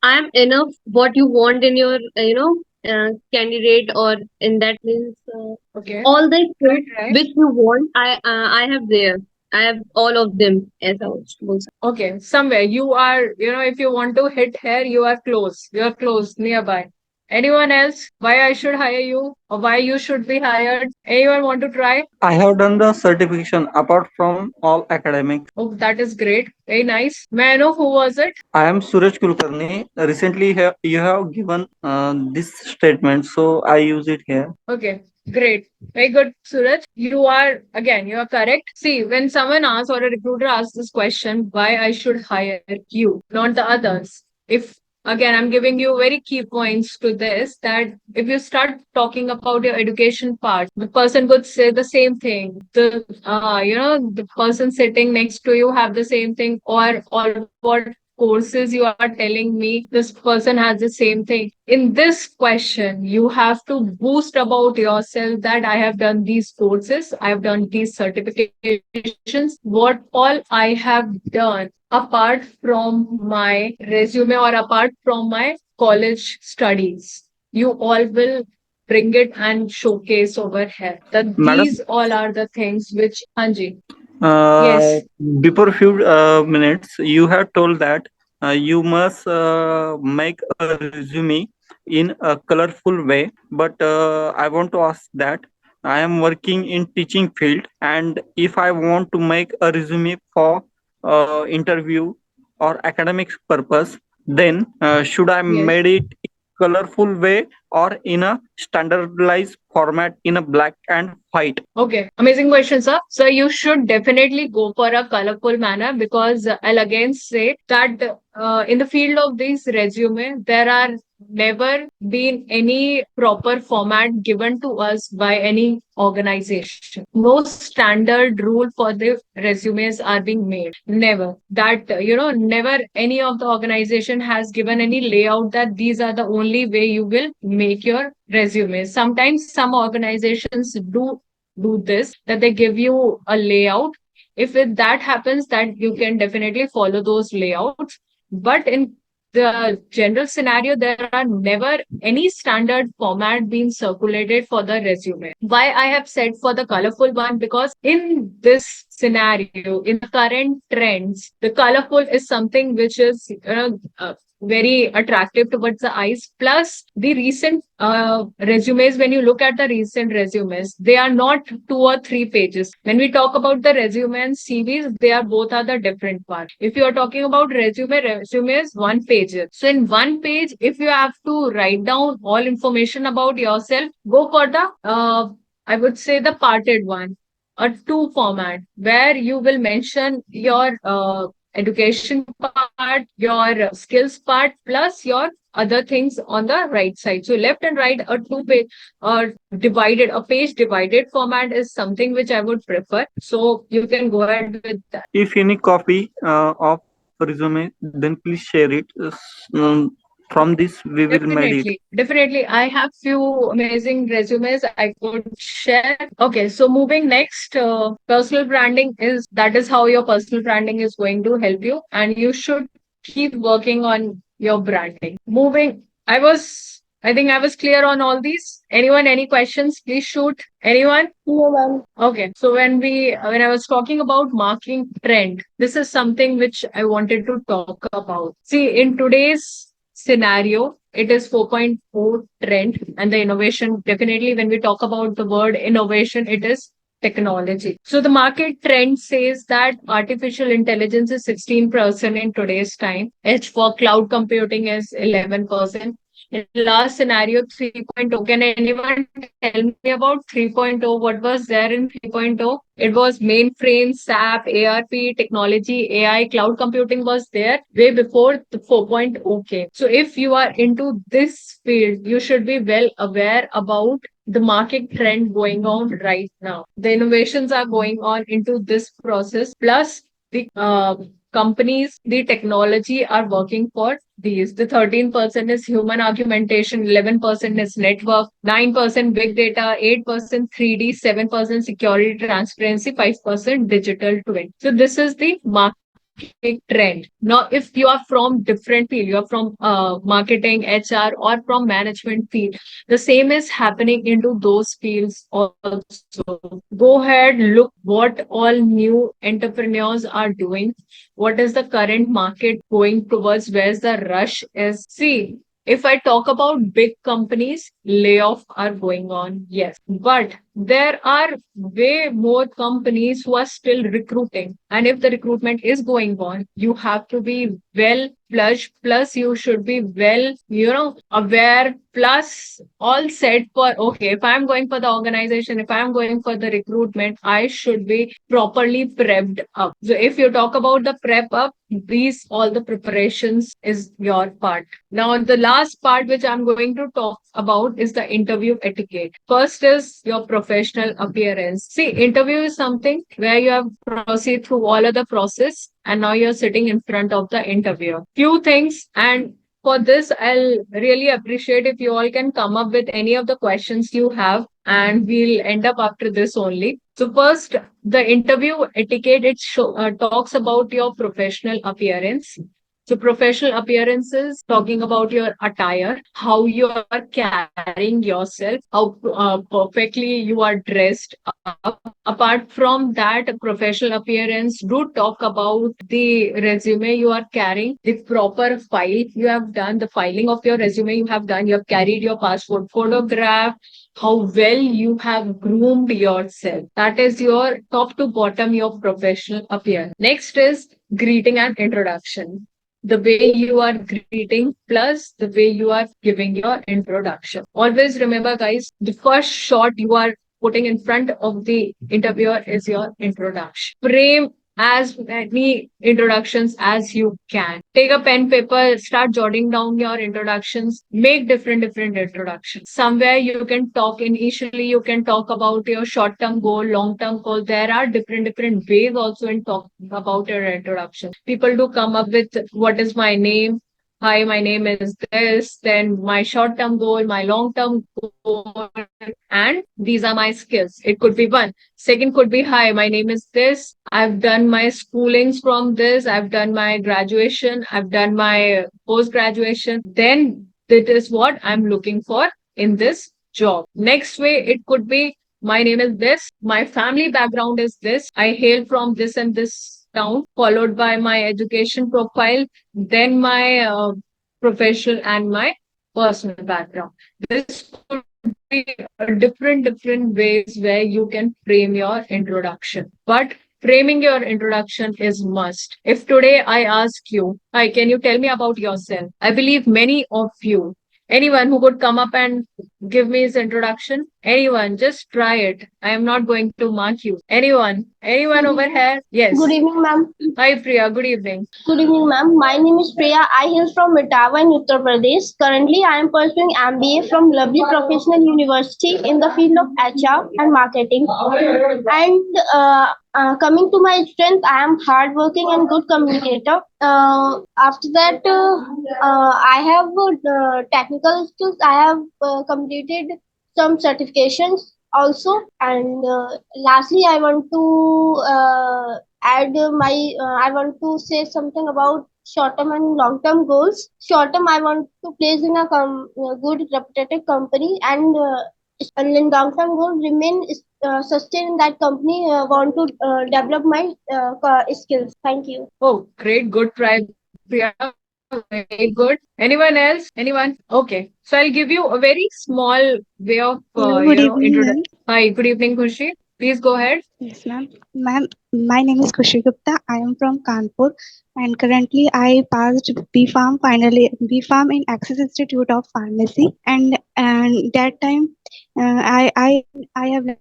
I am enough what you want in your, candidate, or in that means Okay. all the Right, things right. which you want, I have there. I have all of them as also. Okay, somewhere you are, if you want to hit here, you are close. You are close, nearby. Anyone else? Why I should hire you or why you should be hired? Anyone want to try? I have done the certification apart from all academics. Oh, that is great. Very nice. May I know who was it? I am Suraj Kulkarni. Recently, you have given this statement, so I use it here. Okay, great. Very good, Suraj. You are correct. See, when someone asks or a recruiter asks this question, why I should hire you, not the others. If again, I'm giving you very key points to this that if you start talking about your education part, the person could say the same thing. The person sitting next to you have the same thing, or what courses you are telling me this person has the same thing. In this question you have to boost about yourself that I have done these courses, I have done these certifications, what all I have done apart from my resume or apart from my college studies. You all will bring it and showcase over here that Madam, these all are the things which Hanji. uh, Yes. before few minutes, you have told that you must make a resume in a colorful way. But I want to ask that I am working in teaching field, and if I want to make a resume for interview or academic purpose, then should I Yes. made it colorful way or in a standardized format in a black and white? Okay, amazing question, sir. So you should definitely go for a colorful manner because I'll again say that in the field of this resume, there are never been any proper format given to us by any organization. No standard rule for the resumes are being made. Never. That, never any of the organization has given any layout that these are the only way you will make your resume. Sometimes some organizations do this, that they give you a layout. If that happens, that you can definitely follow those layouts. But in the general scenario, there are never any standard format being circulated for the resume. Why I have said for the colorful one? Because in this scenario, in the current trends, the colorful is something which is very attractive towards the eyes. Plus, the recent resumes, when you look at the recent resumes, they are not 2 or 3 pages. When we talk about the resume and CVs, they are both are the different part. If you are talking about resume is 1 page. So in 1 page, if you have to write down all information about yourself, go for the I would say the parted one, a two format where you will mention your education part, your skills part, plus your other things on the right side. So left and right, a 2 page or divided, a page divided format is something which I would prefer. So you can go ahead with that. If any copy of resume, then please share it. From this, we will made it. Definitely. I have few amazing resumes I could share. Okay, so moving next, personal branding is how your personal branding is going to help you, and you should keep working on your branding. Moving, I think I was clear on all these. Anyone, any questions? Please shoot. Anyone? No, ma'am. Okay. So when I was talking about marketing trend, this is something which I wanted to talk about. See, in today's scenario, it is 4.0 trend and the innovation. Definitely, when we talk about the word innovation, it is technology. So the market trend says that artificial intelligence is 16% in today's time. Edge for cloud computing is 11%. In last scenario, 3.0. Can anyone tell me about 3.0? What was there in 3.0? It was mainframe, SAP, ARP, technology, AI, cloud computing was there way before the 4.0 came. So if you are into this field, you should be well aware about the market trend going on right now. The innovations are going on into this process. Plus, the companies, the technology are working for these. The 13% is human augmentation, 11% is network, 9% big data, 8% 3D, 7% security transparency, 5% digital twin. So this is the market trend. Now, if you are from different field, you are from marketing, HR, or from management field, the same is happening into those fields also. Go ahead, look what all new entrepreneurs are doing. What is the current market going towards? Where's the rush is? See, if I talk about big companies, layoffs are going on, yes. But there are way more companies who are still recruiting. And if the recruitment is going on, you have to be well flushed, plus you should be well, aware, plus all set for, okay, if I'm going for the organization, if I'm going for the recruitment, I should be properly prepped up. So if you talk about the prep up, these all the preparations is your part. Now, the last part which I'm going to talk about is the interview etiquette. First is your professional appearance. See, interview is something where you have proceed through all of the process and now you're sitting in front of the interviewer. Few things, and for this, I'll really appreciate if you all can come up with any of the questions you have, and we'll end up after this only. So first, the interview etiquette, talks about your professional appearance. So professional appearances, talking about your attire, how you are carrying yourself, how perfectly you are dressed up. Apart from that, professional appearance, do talk about the resume you are carrying, the proper file you have done, the filing of your resume you have done, you have carried your passport photograph, how well you have groomed yourself. That is your top to bottom, your professional appearance. Next is greeting and introduction. the way you are greeting plus the way you are giving your introduction. Always remember, guys, the first shot you are putting in front of the interviewer is your introduction. Frame as many introductions as you can. Take a pen, paper, start jotting down your introductions. Make different introductions. Somewhere you can talk initially, you can talk about your short term goal, long term goal. There are different ways also in talking about your introduction. People do come up with what is my name? Hi, my name is this, then my short term goal, my long term goal, and these are my skills. It could be one. Second could be, hi, my name is this. I've done my schoolings from this. I've done my graduation. I've done my post graduation. Then that is what I'm looking for in this job. Next way, it could be, my name is this. My family background is this. I hail from this and this town, followed by my education profile, then my professional and my personal background. This could be different ways where you can frame your introduction. But framing your introduction is must. If today I ask you, hi, can you tell me about yourself? I believe many of you, anyone who could come up and give me his introduction, anyone, just try it. I am not going to mark you. Anyone over here? Yes. Good evening, ma'am. Hi, Priya. Good evening. Good evening, ma'am. My name is Priya. I hail from Itawa in Uttar Pradesh. Currently, I am pursuing MBA from Lovely Professional University in the field of HR and marketing. And coming to my strength, I am hardworking and good communicator. After that, I have technical skills. I have completed some certifications also. And lastly, I want to add my I want to say something about short term and long term goals. Short term, I want to place in a good reputable company, and in long term goal remain sustain in that company. Want to develop my skills. Thank you. Oh, great. Good try, Priya. Very good. Anyone else? Anyone? Okay. So I'll give you a very small way of, Hello, good evening, introduction. ma'am. Hi, good evening, Khushi. Please go ahead. Yes, ma'am. Ma'am, my name is Khushi Gupta. I am from Kanpur, and currently I passed B Farm finally B Farm in Access Institute of Pharmacy, and that time I have learned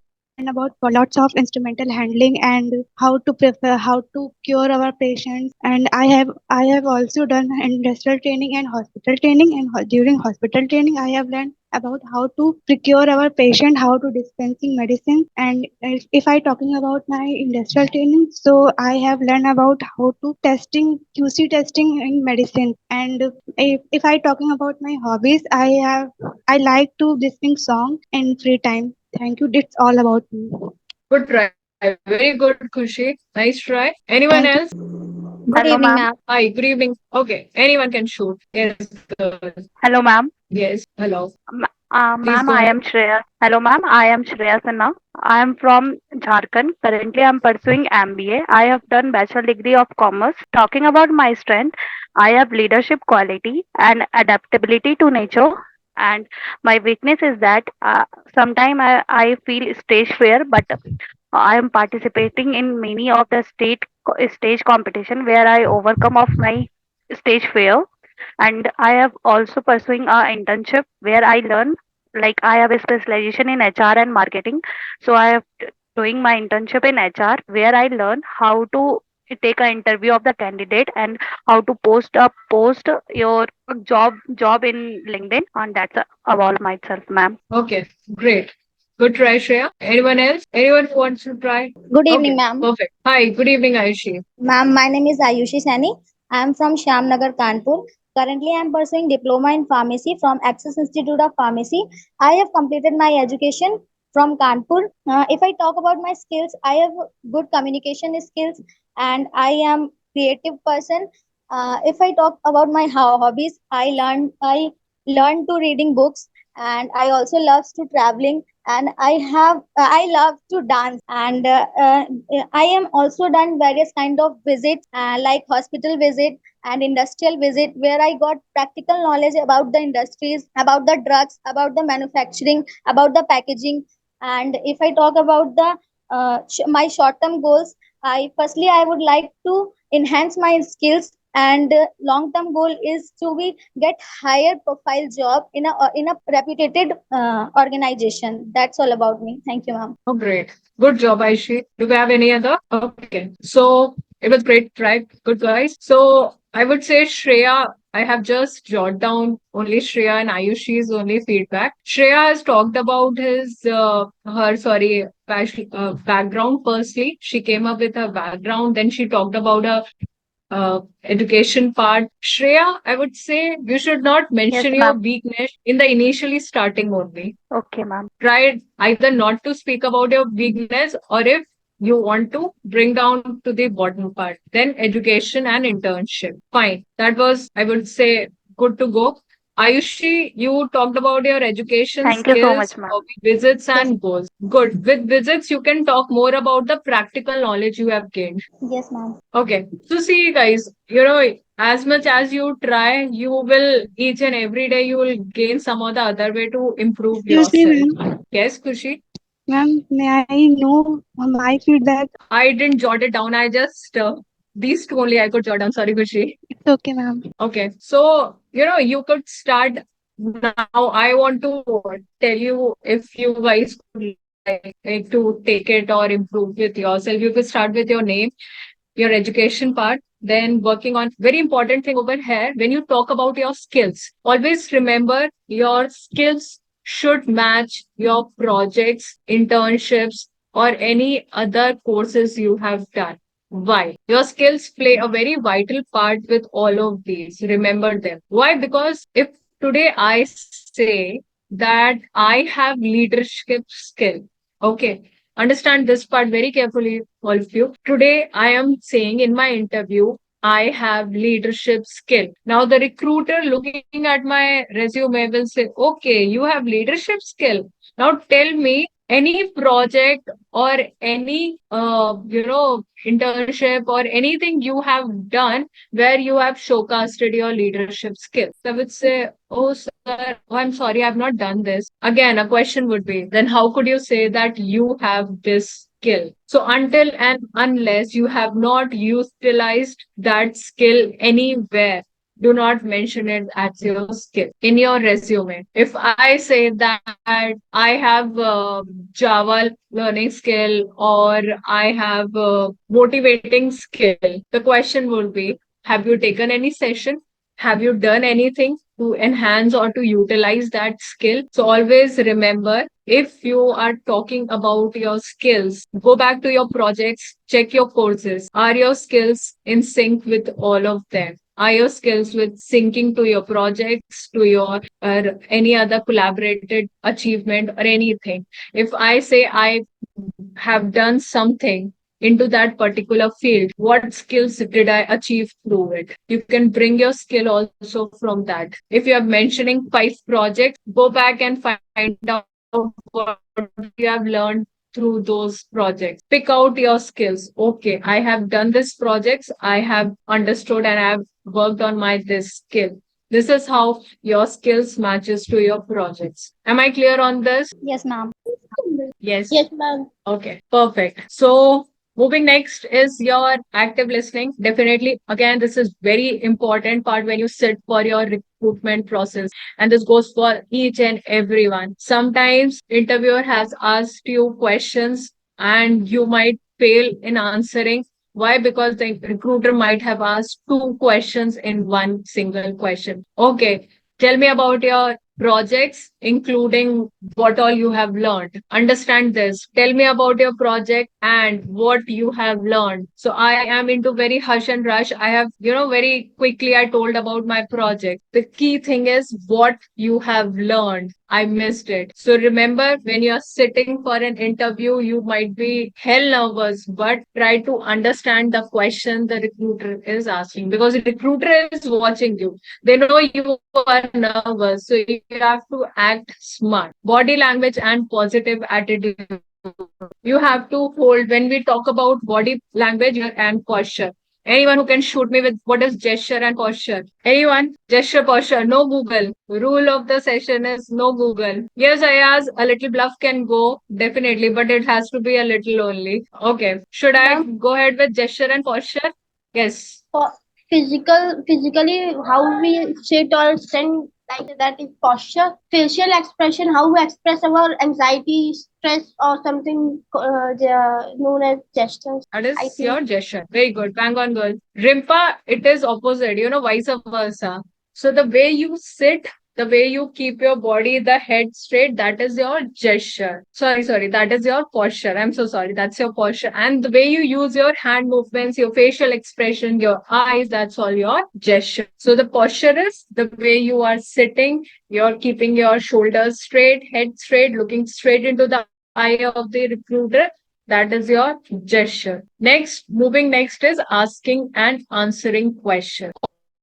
about lots of instrumental handling and how to cure our patients, and I have also done industrial training and hospital training, and during hospital training I have learned about how to procure our patient, how to dispensing medicine. And if I talking about my industrial training, so I have learned about how to testing QC testing in medicine. And if I talking about my hobbies, I like to listen song in free time. Thank you. That's all about me. Good try. Very good, Khushi. Nice try. Anyone else? Thank you. Hello, ma'am. Hi, good evening. Okay, anyone can shoot. Yes, girls. Hello, ma'am. Yes, hello. Please go Ma'am, ahead. I am Shreya. Hello, ma'am. I am Shreya Sinha. I am from Jharkhand. Currently, I am pursuing MBA. I have done Bachelor degree of Commerce. Talking about my strength, I have leadership quality and adaptability to nature. And my weakness is that sometimes I feel stage fear, but I am participating in many of the stage competition where I overcome of my stage fear. And I have also pursuing a internship where I learn, like I have a specialization in HR and marketing. So I have doing my internship in HR where I learn how to take an interview of the candidate and how to post your job in LinkedIn, and that's about myself, ma'am. Okay, great. Good try, Shreya. Anyone else? Anyone who wants to try? Good evening, Okay, ma'am. perfect. Hi, good evening, Ayushi. Ma'am, my name is Ayushi Sani. I am from Shyamnagar, Kanpur. Currently, I am pursuing diploma in pharmacy from Access Institute of Pharmacy. I have completed my education from Kanpur. If I talk about my skills, I have good communication skills and I am creative person. If I talk about my hobbies, I learned to reading books, and I also love to traveling, and I love to dance. And I am also done various kind of visits, like hospital visit and industrial visit, where I got practical knowledge about the industries, about the drugs, about the manufacturing, about the packaging. And if I talk about the my short term goals, I would like to enhance my skills and long term goal is to be get higher profile job in a reputed organization. That's all about me. Thank you, ma'am. Oh, great. Good job, Aishi. Do we have any other? Okay. So it was great, right? Good, guys. So I would say Shreya, I have just jotted down only Shreya and Ayushi's only feedback. Shreya has talked about background firstly. She came up with her background, then she talked about her education part. Shreya, I would say you should not Yes, mention your ma'am. weakness in the initially starting only. Okay, ma'am. Try either not to speak about your weakness, or if you want to bring down to the bottom part, then education and internship. Fine. That was, I would say, good to go. Ayushi, you talked about your education Thank you so skills, much, ma'am. hobby, visits, Yes, and goals. Good. With visits, you can talk more about the practical knowledge you have gained. yes, ma'am. Okay. So see guys, as much as you try, you will each and every day you will gain some or the other way to improve Excuse me, yourself. ma'am. Yes, Kushi. Ma'am, may I know my feedback? I didn't jot it down. I just these two only I could jot down. Sorry, Kushi. It's okay, ma'am. Okay. So, you could start now. I want to tell you, if you guys would like to take it or improve with yourself, you could start with your name, your education part, then working on very important thing over here. When you talk about your skills, always remember your skills should match your projects, internships, or any other courses you have done. Why? Your skills play a very vital part with all of these. Remember them. Why? Because if today I say that I have leadership skill, okay, understand this part very carefully, all of you. Today, I am saying in my interview, I have leadership skill. Now, the recruiter looking at my resume will say, okay, you have leadership skill. Now, tell me any project or any, internship or anything you have done where you have showcasted your leadership skill. So I would say, oh, sir, oh, I'm sorry, I've not done this. Again, a question would be, then how could you say that you have this skill? So until and unless you have not utilized that skill anywhere, do not mention it as your skill in your resume. If I say that I have Java learning skill, or I have motivating skill, the question would be, have you taken any session? Have you done anything to enhance or to utilize that skill? So always remember, if you are talking about your skills, go back to your projects, check your courses. Are your skills in sync with all of them? Are your skills with syncing to your projects, to your any other collaborated achievement or anything? If I say I have done something into that particular field, what skills did I achieve through it? You can bring your skill also from that. If you are mentioning 5 projects, go back and find out what you have learned through those projects. Pick out your skills. Okay, I have done these projects, I have understood and I have worked on my this skill. This is how your skills matches to your projects. Am I clear on this? Yes, ma'am. Yes. Yes, ma'am. Okay, perfect. So moving next is your active listening. Definitely, again, this is very important part when you sit for your recruitment process. And this goes for each and everyone. Sometimes interviewer has asked you questions and you might fail in answering. Why? Because the recruiter might have asked 2 questions in one single question. Okay, tell me about your projects, including what all you have learned. Understand this. Tell me about your project and what you have learned. So I am into very hush and rush. I have, very quickly I told about my project. The key thing is what you have learned. I missed it. So remember, when you're sitting for an interview, you might be hell nervous, but try to understand the question the recruiter is asking, because the recruiter is watching you. They know you are nervous, so you have to act smart. Body language and positive attitude. You have to hold, when we talk about body language and posture. Anyone who can shoot me with what is gesture and posture? Anyone? Gesture, posture, no Google. Rule of the session is no Google. Yes, Ayaz, a little bluff can go, definitely, but it has to be a little only. Okay. Should I Ma'am, go ahead with gesture and posture? Yes. for physically how we sit or stand, like that is posture. Facial expression, how we express our anxiety, stress, or something known as gestures. That I is think. your gesture. Very good. Bang on, girl. Rimpa, it is opposite, vice versa. So the way you sit, the way you keep your body, the head straight, that is your gesture. Sorry, that is your posture. I'm so sorry. That's your posture. And the way you use your hand movements, your facial expression, your eyes, that's all your gesture. So the posture is the way you are sitting, you're keeping your shoulders straight, head straight, looking straight into the eye of the recruiter. That is your gesture. Moving next is asking and answering questions.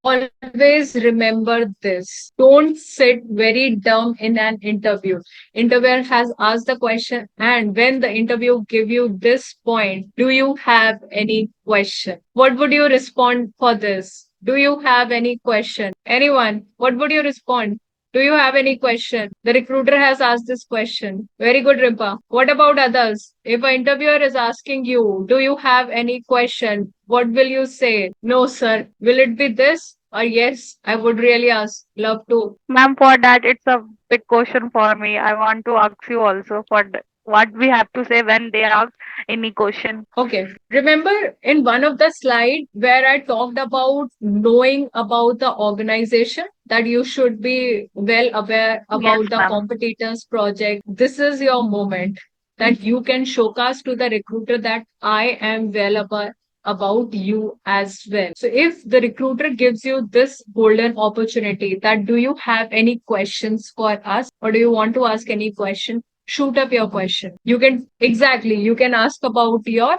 Always remember this. Don't sit very dumb in an interview. Interviewer has asked the question, and when the interview give you this point, do you have any question? What would you respond for this? Do you have any question? Anyone? What would you respond? Do you have any question? The recruiter has asked this question. Very good, Rimpa. What about others? If an interviewer is asking you, do you have any question? What will you say? No, sir. Will it be this? Or yes, I would really love to. Ma'am, for that, it's a big question for me. I want to ask you also for what we have to say when they ask any question. Okay. Remember in one of the slide where I talked about knowing about the organization, that you should be well aware Yes, about the ma'am. competitors project. This is your moment that you can showcase to the recruiter that I am well about you as well. So if the recruiter gives you this golden opportunity that do you have any questions for us or do you want to ask any question? Shoot up your question. You can ask about your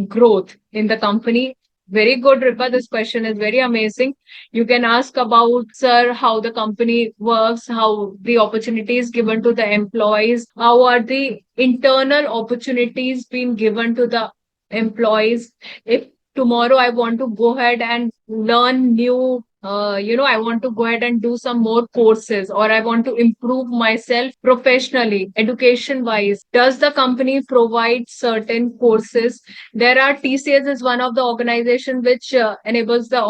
growth in the company. Very good, Ripa. This question is very amazing. You can ask about, sir, how the company works, how the opportunities given to the employees, how are the internal opportunities being given to the employees. If tomorrow I want to go ahead and learn new I want to go ahead and do some more courses or I want to improve myself professionally, education wise. Does the company provide certain courses? There are TCS is one of the organization which enables the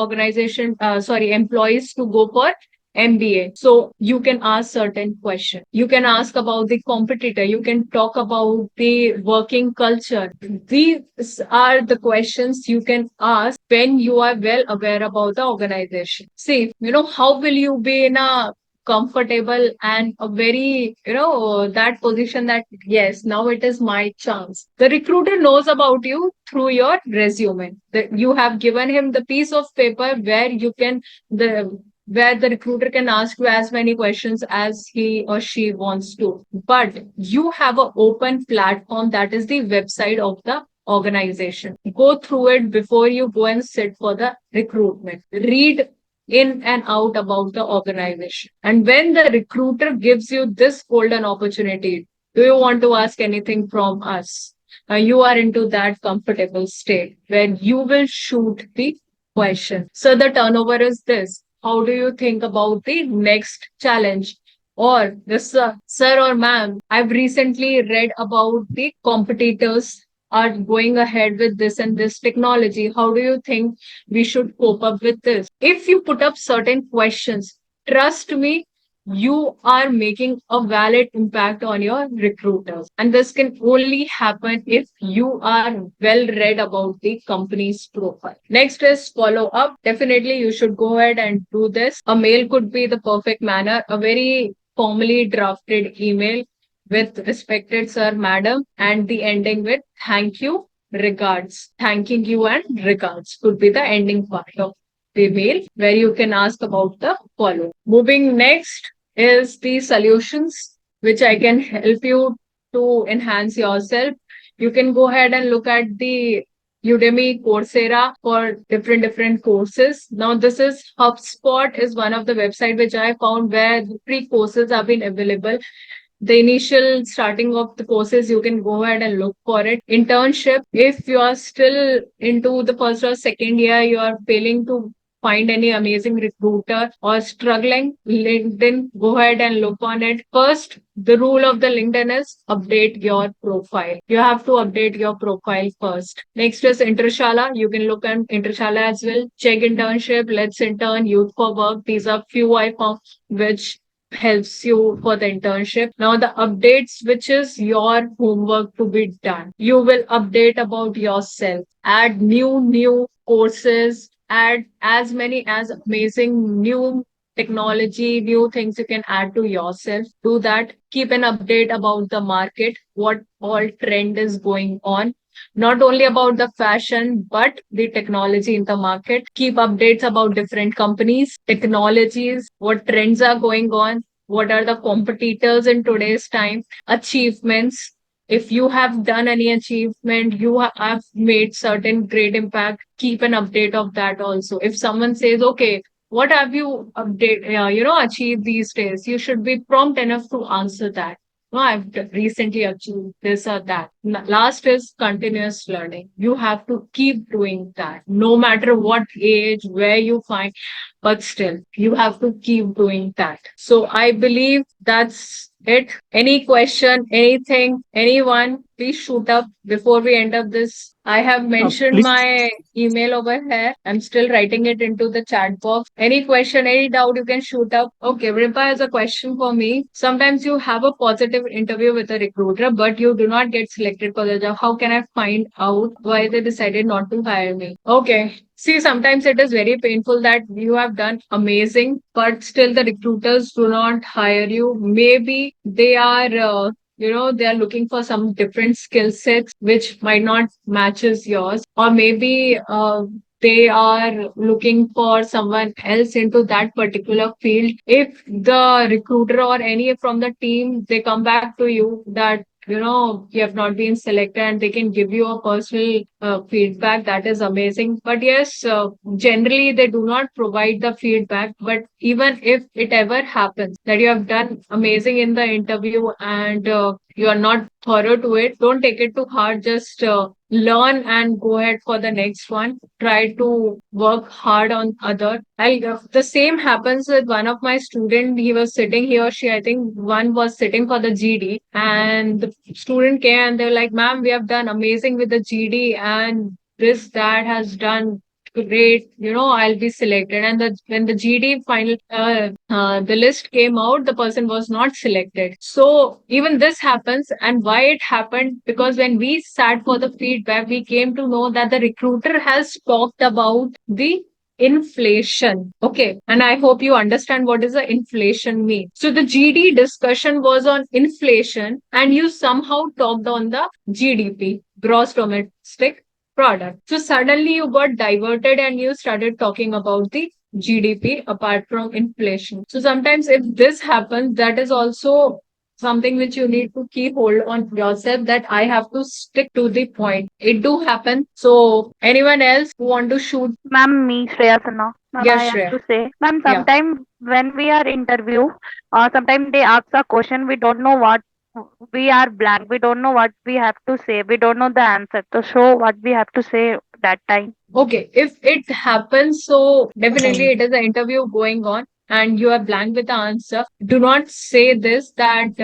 employees to go for MBA. So you can ask certain questions. You can ask about the competitor. You can talk about the working culture. These are the questions you can ask when you are well aware about the organization. See, how will you be in a comfortable and a very, that position that, yes, now it is my chance. The recruiter knows about you through your resume. That you have given him the piece of paper the where the recruiter can ask you as many questions as he or she wants to. But you have an open platform that is the website of the organization. Go through it before you go and sit for the recruitment. Read in and out about the organization. And when the recruiter gives you this golden opportunity, do you want to ask anything from us? You are into that comfortable state where you will shoot the question. So the turnover is this. How do you think about the next challenge? Or this, sir or ma'am, I've recently read about the competitors are going ahead with this and this technology. How do you think we should cope up with this? If you put up certain questions, trust me, you are making a valid impact on your recruiters. And this can only happen if you are well read about the company's profile. Next is follow up. Definitely, you should go ahead and do this. A mail could be the perfect manner, a very formally drafted email with respected sir, madam, and the ending with thank you, regards. Thanking you and regards could be the ending part of the mail where you can ask about the follow. Moving next is the solutions which I can help you to enhance yourself. You can go ahead and look at the Udemy, Coursera for different courses. Now this is HubSpot is one of the website which I found where free courses have been available. The initial starting of the courses, you can go ahead and look for it. Internship, if you are still into the first or second year, you are failing to find any amazing recruiter or struggling LinkedIn, go ahead and look on it. First, the rule of the LinkedIn is update your profile. You have to update your profile first. Next is Intershala. You can look at Intershala as well. Check internship, let's intern, youth for work. These are few I found which helps you for the internship. Now the updates, which is your homework to be done. You will update about yourself, add new courses, add as many as amazing new technology, new things you can add to yourself. Do that. Keep an update about the market, what all trend is going on, not only about the fashion, but the technology in the market. Keep updates about different companies, technologies, what trends are going on, what are the competitors in today's time, achievements. If you have done any achievement, you have made certain great impact, keep an update of that also. If someone says, okay, what have you achieved these days? You should be prompt enough to answer that. No, recently achieved this or that. Last is continuous learning. You have to keep doing that, no matter what age, where you find, but still, you have to keep doing that. So I believe that's it. Any question, anything, anyone, please shoot up before we end up this. I have mentioned Please. my email over here. I'm still writing it into the chat box. Any question, any doubt, you can shoot up. Okay, Ripa has a question for me. Sometimes you have a positive interview with a recruiter, but you do not get selected for the job. How can I find out why they decided not to hire me? Okay. See, sometimes it is very painful that you have done amazing, but still the recruiters do not hire you. Maybe they are they are looking for some different skill sets which might not matches yours, or maybe they are looking for someone else into that particular field. If the recruiter or any from the team, they come back to you that you have not been selected, and they can give you a personal feedback, that is amazing. But yes, generally they do not provide the feedback. But even if it ever happens that you have done amazing in the interview and you are not thorough to it, don't take it too hard. Just learn and go ahead for the next one. Try to work hard on other. The same happens with one of my student. He was sitting, he or she, I think one was sitting for the GD, and the student came and they were like, ma'am, we have done amazing with the GD, and this that has done great, I'll be selected. And when the GD final the list came out, the person was not selected. So even this happens. And why it happened? Because when we sat for the feedback, we came to know that the recruiter has talked about the inflation. Okay. And I hope you understand what is the inflation mean. So the GD discussion was on inflation, and you somehow talked on the GDP, gross domestic product. So suddenly you got diverted and you started talking about the GDP apart from inflation. So sometimes if this happens, that is also something which you need to keep hold on yourself, that I have to stick to the point. It do happen. So anyone else who want to shoot? Ma'am, me, Shreya Sinha. Ma'am, Yes, I have Shreya. to say, ma'am, Yeah. sometimes when we are interview, sometimes they ask a question, we don't know what, we are blank, we don't know what we have to say, we don't know the answer. To show what we have to say that time. Okay, if it happens, so definitely it is an interview going on and you are blank with the answer. Do not say this that,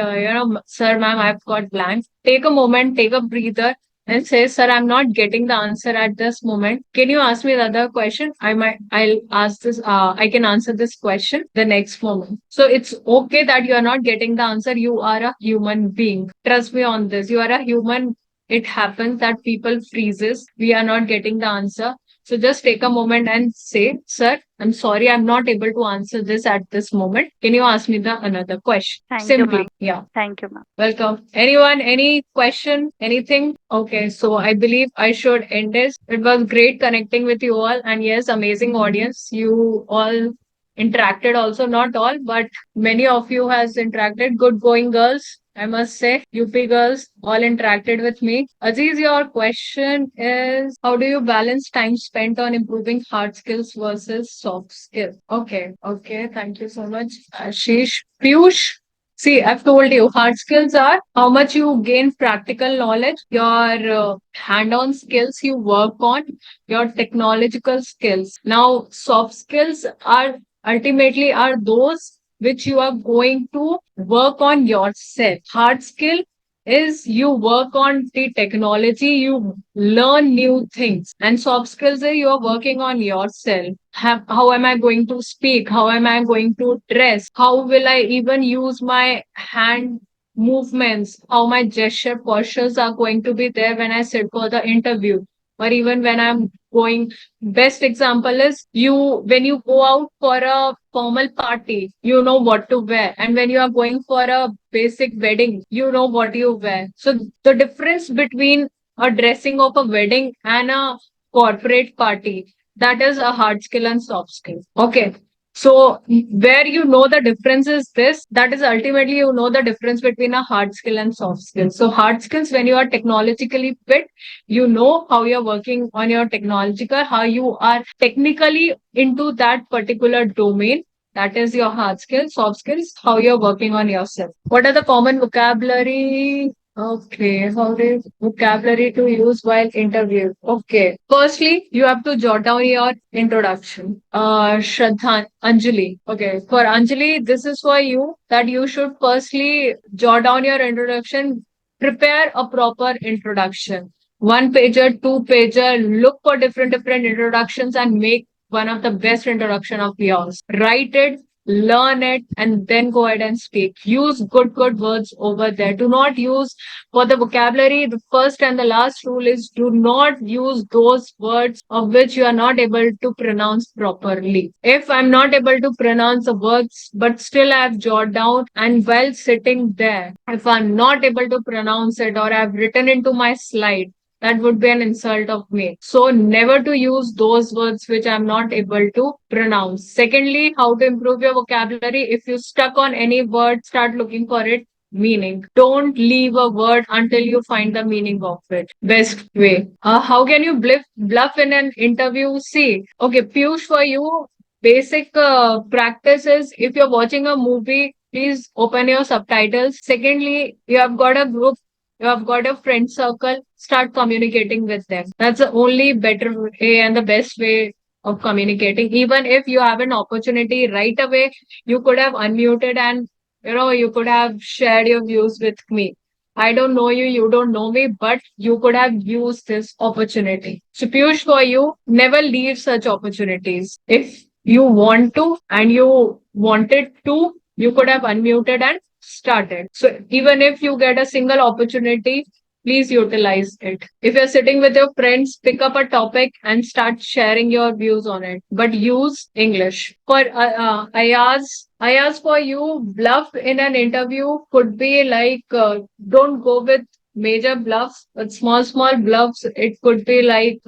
sir, ma'am, I've got blank. Take a moment, take a breather and say, sir, I'm not getting the answer at this moment. Can you ask me the other question? I'll ask this, I can answer this question the next moment. So it's okay that you are not getting the answer. You are a human being. Trust me on this. You are a human. It happens that people freezes. We are not getting the answer. So just take a moment and say, sir, I'm sorry, I'm not able to answer this at this moment. Can you ask me the another question? Thank you, Simply. ma'am. Yeah. Thank you, ma'am. Welcome. Anyone, any question, anything? Okay, so I believe I should end this. It was great connecting with you all. And yes, amazing audience. You all interacted also, not all, but many of you has interacted. Good going, girls. I must say, UP girls all interacted with me. Aziz, your question is, how do you balance time spent on improving hard skills versus soft skills? Okay, okay. Thank you so much. Ashish. Piyush, See, I've told you, hard skills are how much you gain practical knowledge, your hand-on skills you work on, your technological skills. Now, soft skills are ultimately are those which you are going to work on yourself. Hard skill is you work on the technology, you learn new things. And soft skills are you are working on yourself. How am I going to speak? How am I going to dress? How will I even use my hand movements? How my gesture postures are going to be there when I sit for the interview? Or even when I'm going, best example is you, when you go out for a formal party, you know what to wear. And when you are going for a basic wedding, you know what you wear. So the difference between a dressing of a wedding and a corporate party, that is a hard skill and soft skill. Okay. So where you know the difference is this, that is ultimately you know the difference between a hard skill and soft skill. So hard skills, when you are technologically fit, you know how you're working on your technological, how you are technically into that particular domain. That is your hard skills. Soft skills, how you're working on yourself. What are the common vocabulary? Okay, how is vocabulary to use while interview? Okay. Firstly, you have to jot down your introduction. Shraddha, Anjali. Okay. For Anjali, this is for you that you should firstly jot down your introduction. Prepare a proper introduction. One pager, two pager, look for different introductions and make one of the best introduction of yours. Write it, learn it, and then go ahead and speak. Use good words over there. Do not use for the vocabulary. The first and the last rule is do not use those words of which you are not able to pronounce properly. If I'm not able to pronounce the words, but still I've jotted down and while sitting there, if I'm not able to pronounce it or I've written into my slide, that would be an insult of me. So never to use those words which I'm not able to pronounce. Secondly, how to improve your vocabulary. If you stuck on any word, start looking for it meaning. Don't leave a word until you find the meaning of it. Best way. How can you bluff in an interview? See, okay, Piyush, for you, basic practice is if you're watching a movie, please open your subtitles. Secondly, you have got a group, you have got a friend circle, start communicating with them. That's the only better way and the best way of communicating. Even if you have an opportunity right away, you could have unmuted and you could have shared your views with me. I don't know you, you don't know me, but you could have used this opportunity. So, Piyush, for you, never leave such opportunities. If you want to and you wanted to, you could have unmuted and started. So, even if you get a single opportunity, please utilize it. If you're sitting with your friends, pick up a topic and start sharing your views on it, but use English. For I ask for you, bluff in an interview could be like, don't go with major bluffs, but small bluffs. It could be like,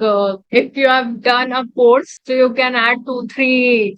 if you have done a course, so you can add two, three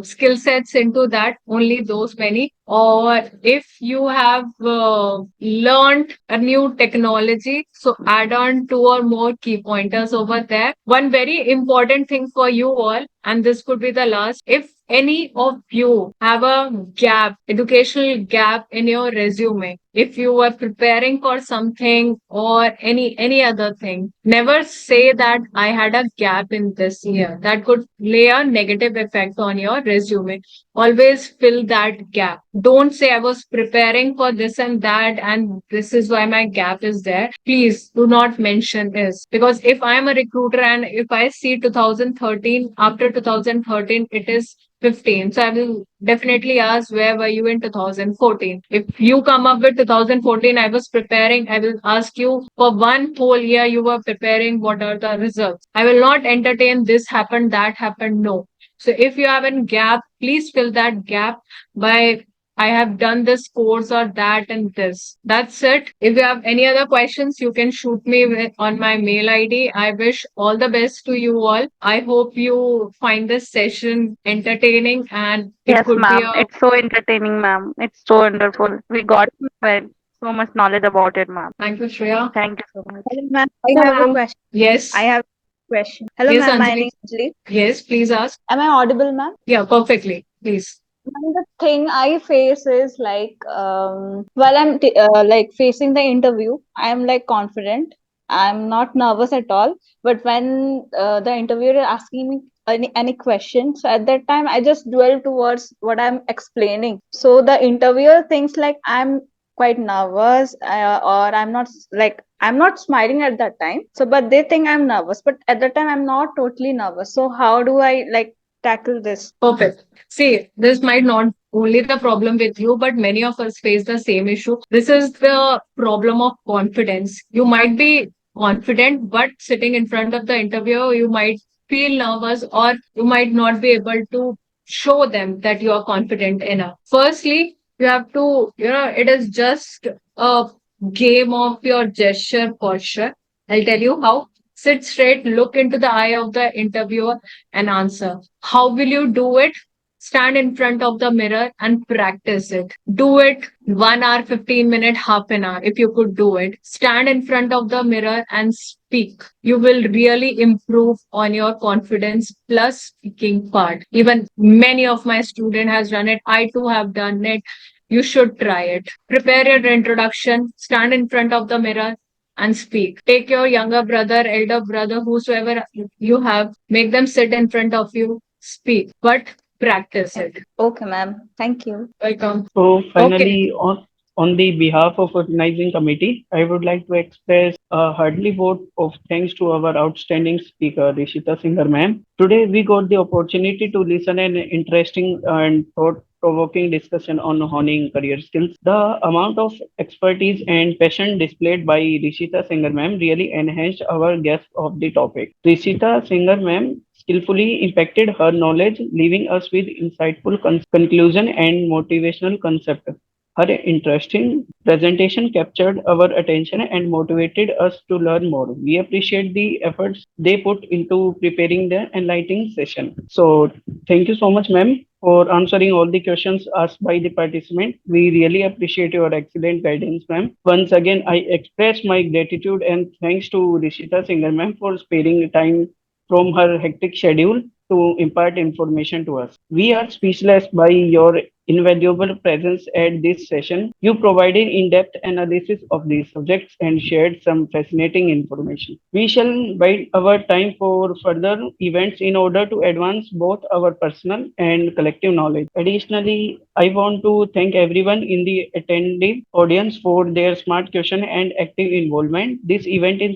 skill sets into that, only those many. Or if you have learned a new technology, so add on two or more key pointers over there. One very important thing for you all, and this could be the last, if any of you have a gap, educational gap in your resume, if you were preparing for something or any other thing, never say that I had a gap in this year. That could lay a negative effect on your resume. Always fill that gap. Don't say I was preparing for this and that and this is why my gap is there. Please do not mention this, because if I'm a recruiter and if I see 2013, after 2013 it is 15. So I will definitely ask, where were you in 2014? If you come up with 2014, I was preparing, I will ask you for one whole year you were preparing, what are the results? I will not entertain this happened, that happened. No. So if you have a gap, please fill that gap by I have done this course or that and this. That's it. If you have any other questions, you can shoot me on my mail ID. I wish all the best to you all. I hope you find this session entertaining and it Yes, could be ma'am. a It's so entertaining, ma'am. It's so wonderful. We got so much knowledge about it, ma'am. thank you, Shreya. Thank you so much. Hello, ma'am. Thank I you, have a ma'am. question. I Yes. have a question. Hello, Yes, ma'am. My Anjali. name is Anjali. Yes, please ask. Am I audible, ma'am? Yeah, perfectly. Please. And the thing I face is like while I'm like facing the interview, I'm like confident. I'm not nervous at all. But when the interviewer is asking me any question, so at that time I just dwell towards what I'm explaining. So the interviewer thinks like I'm quite nervous, or I'm not smiling at that time. So but they think I'm nervous, but at that time I'm not totally nervous. So how do I like tackle this? Perfect. See, this might not only the problem with you, but many of us face the same issue. This is the problem of confidence. You might be confident, but sitting in front of the interviewer, you might feel nervous or you might not be able to show them that you are confident enough. Firstly, you have to, it is just a game of your gesture posture. I'll tell you how. Sit straight, look into the eye of the interviewer and answer. How will you do it? Stand in front of the mirror and practice it. Do it 1 hour, 15 minutes, half an hour if you could do it. Stand in front of the mirror and speak. You will really improve on your confidence plus speaking part. Even many of my student has done it. I too have done it. You should try it. Prepare your introduction. Stand in front of the mirror and speak. Take your younger brother, elder brother, whosoever you have, make them sit in front of you, speak, but practice it. Okay, ma'am. Thank you. Welcome. So Okay. finally, on the behalf of organizing committee, I would like to express a hearty vote of thanks to our outstanding speaker, Rishita Singer ma'am. Today we got the opportunity to listen an interesting and thought-provoking discussion on honing career skills. The amount of expertise and passion displayed by Rishita Singer ma'am really enhanced our grasp of the topic. Rishita Singer ma'am skillfully impacted her knowledge, leaving us with insightful conclusion and motivational concept. Her interesting presentation captured our attention and motivated us to learn more. We appreciate the efforts they put into preparing the enlightening session. So, thank you so much, ma'am, for answering all the questions asked by the participant. We really appreciate your excellent guidance, ma'am. Once again, I express my gratitude and thanks to Rishita Singer, ma'am, for sparing time from her hectic schedule to impart information to us. We are speechless by your invaluable presence at this session. You provided in-depth analysis of these subjects and shared some fascinating information. We shall bide our time for further events in order to advance both our personal and collective knowledge. Additionally, I want to thank everyone in the attentive audience for their smart question and active involvement. This event is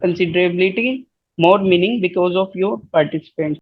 considerably more meaning because of your participants.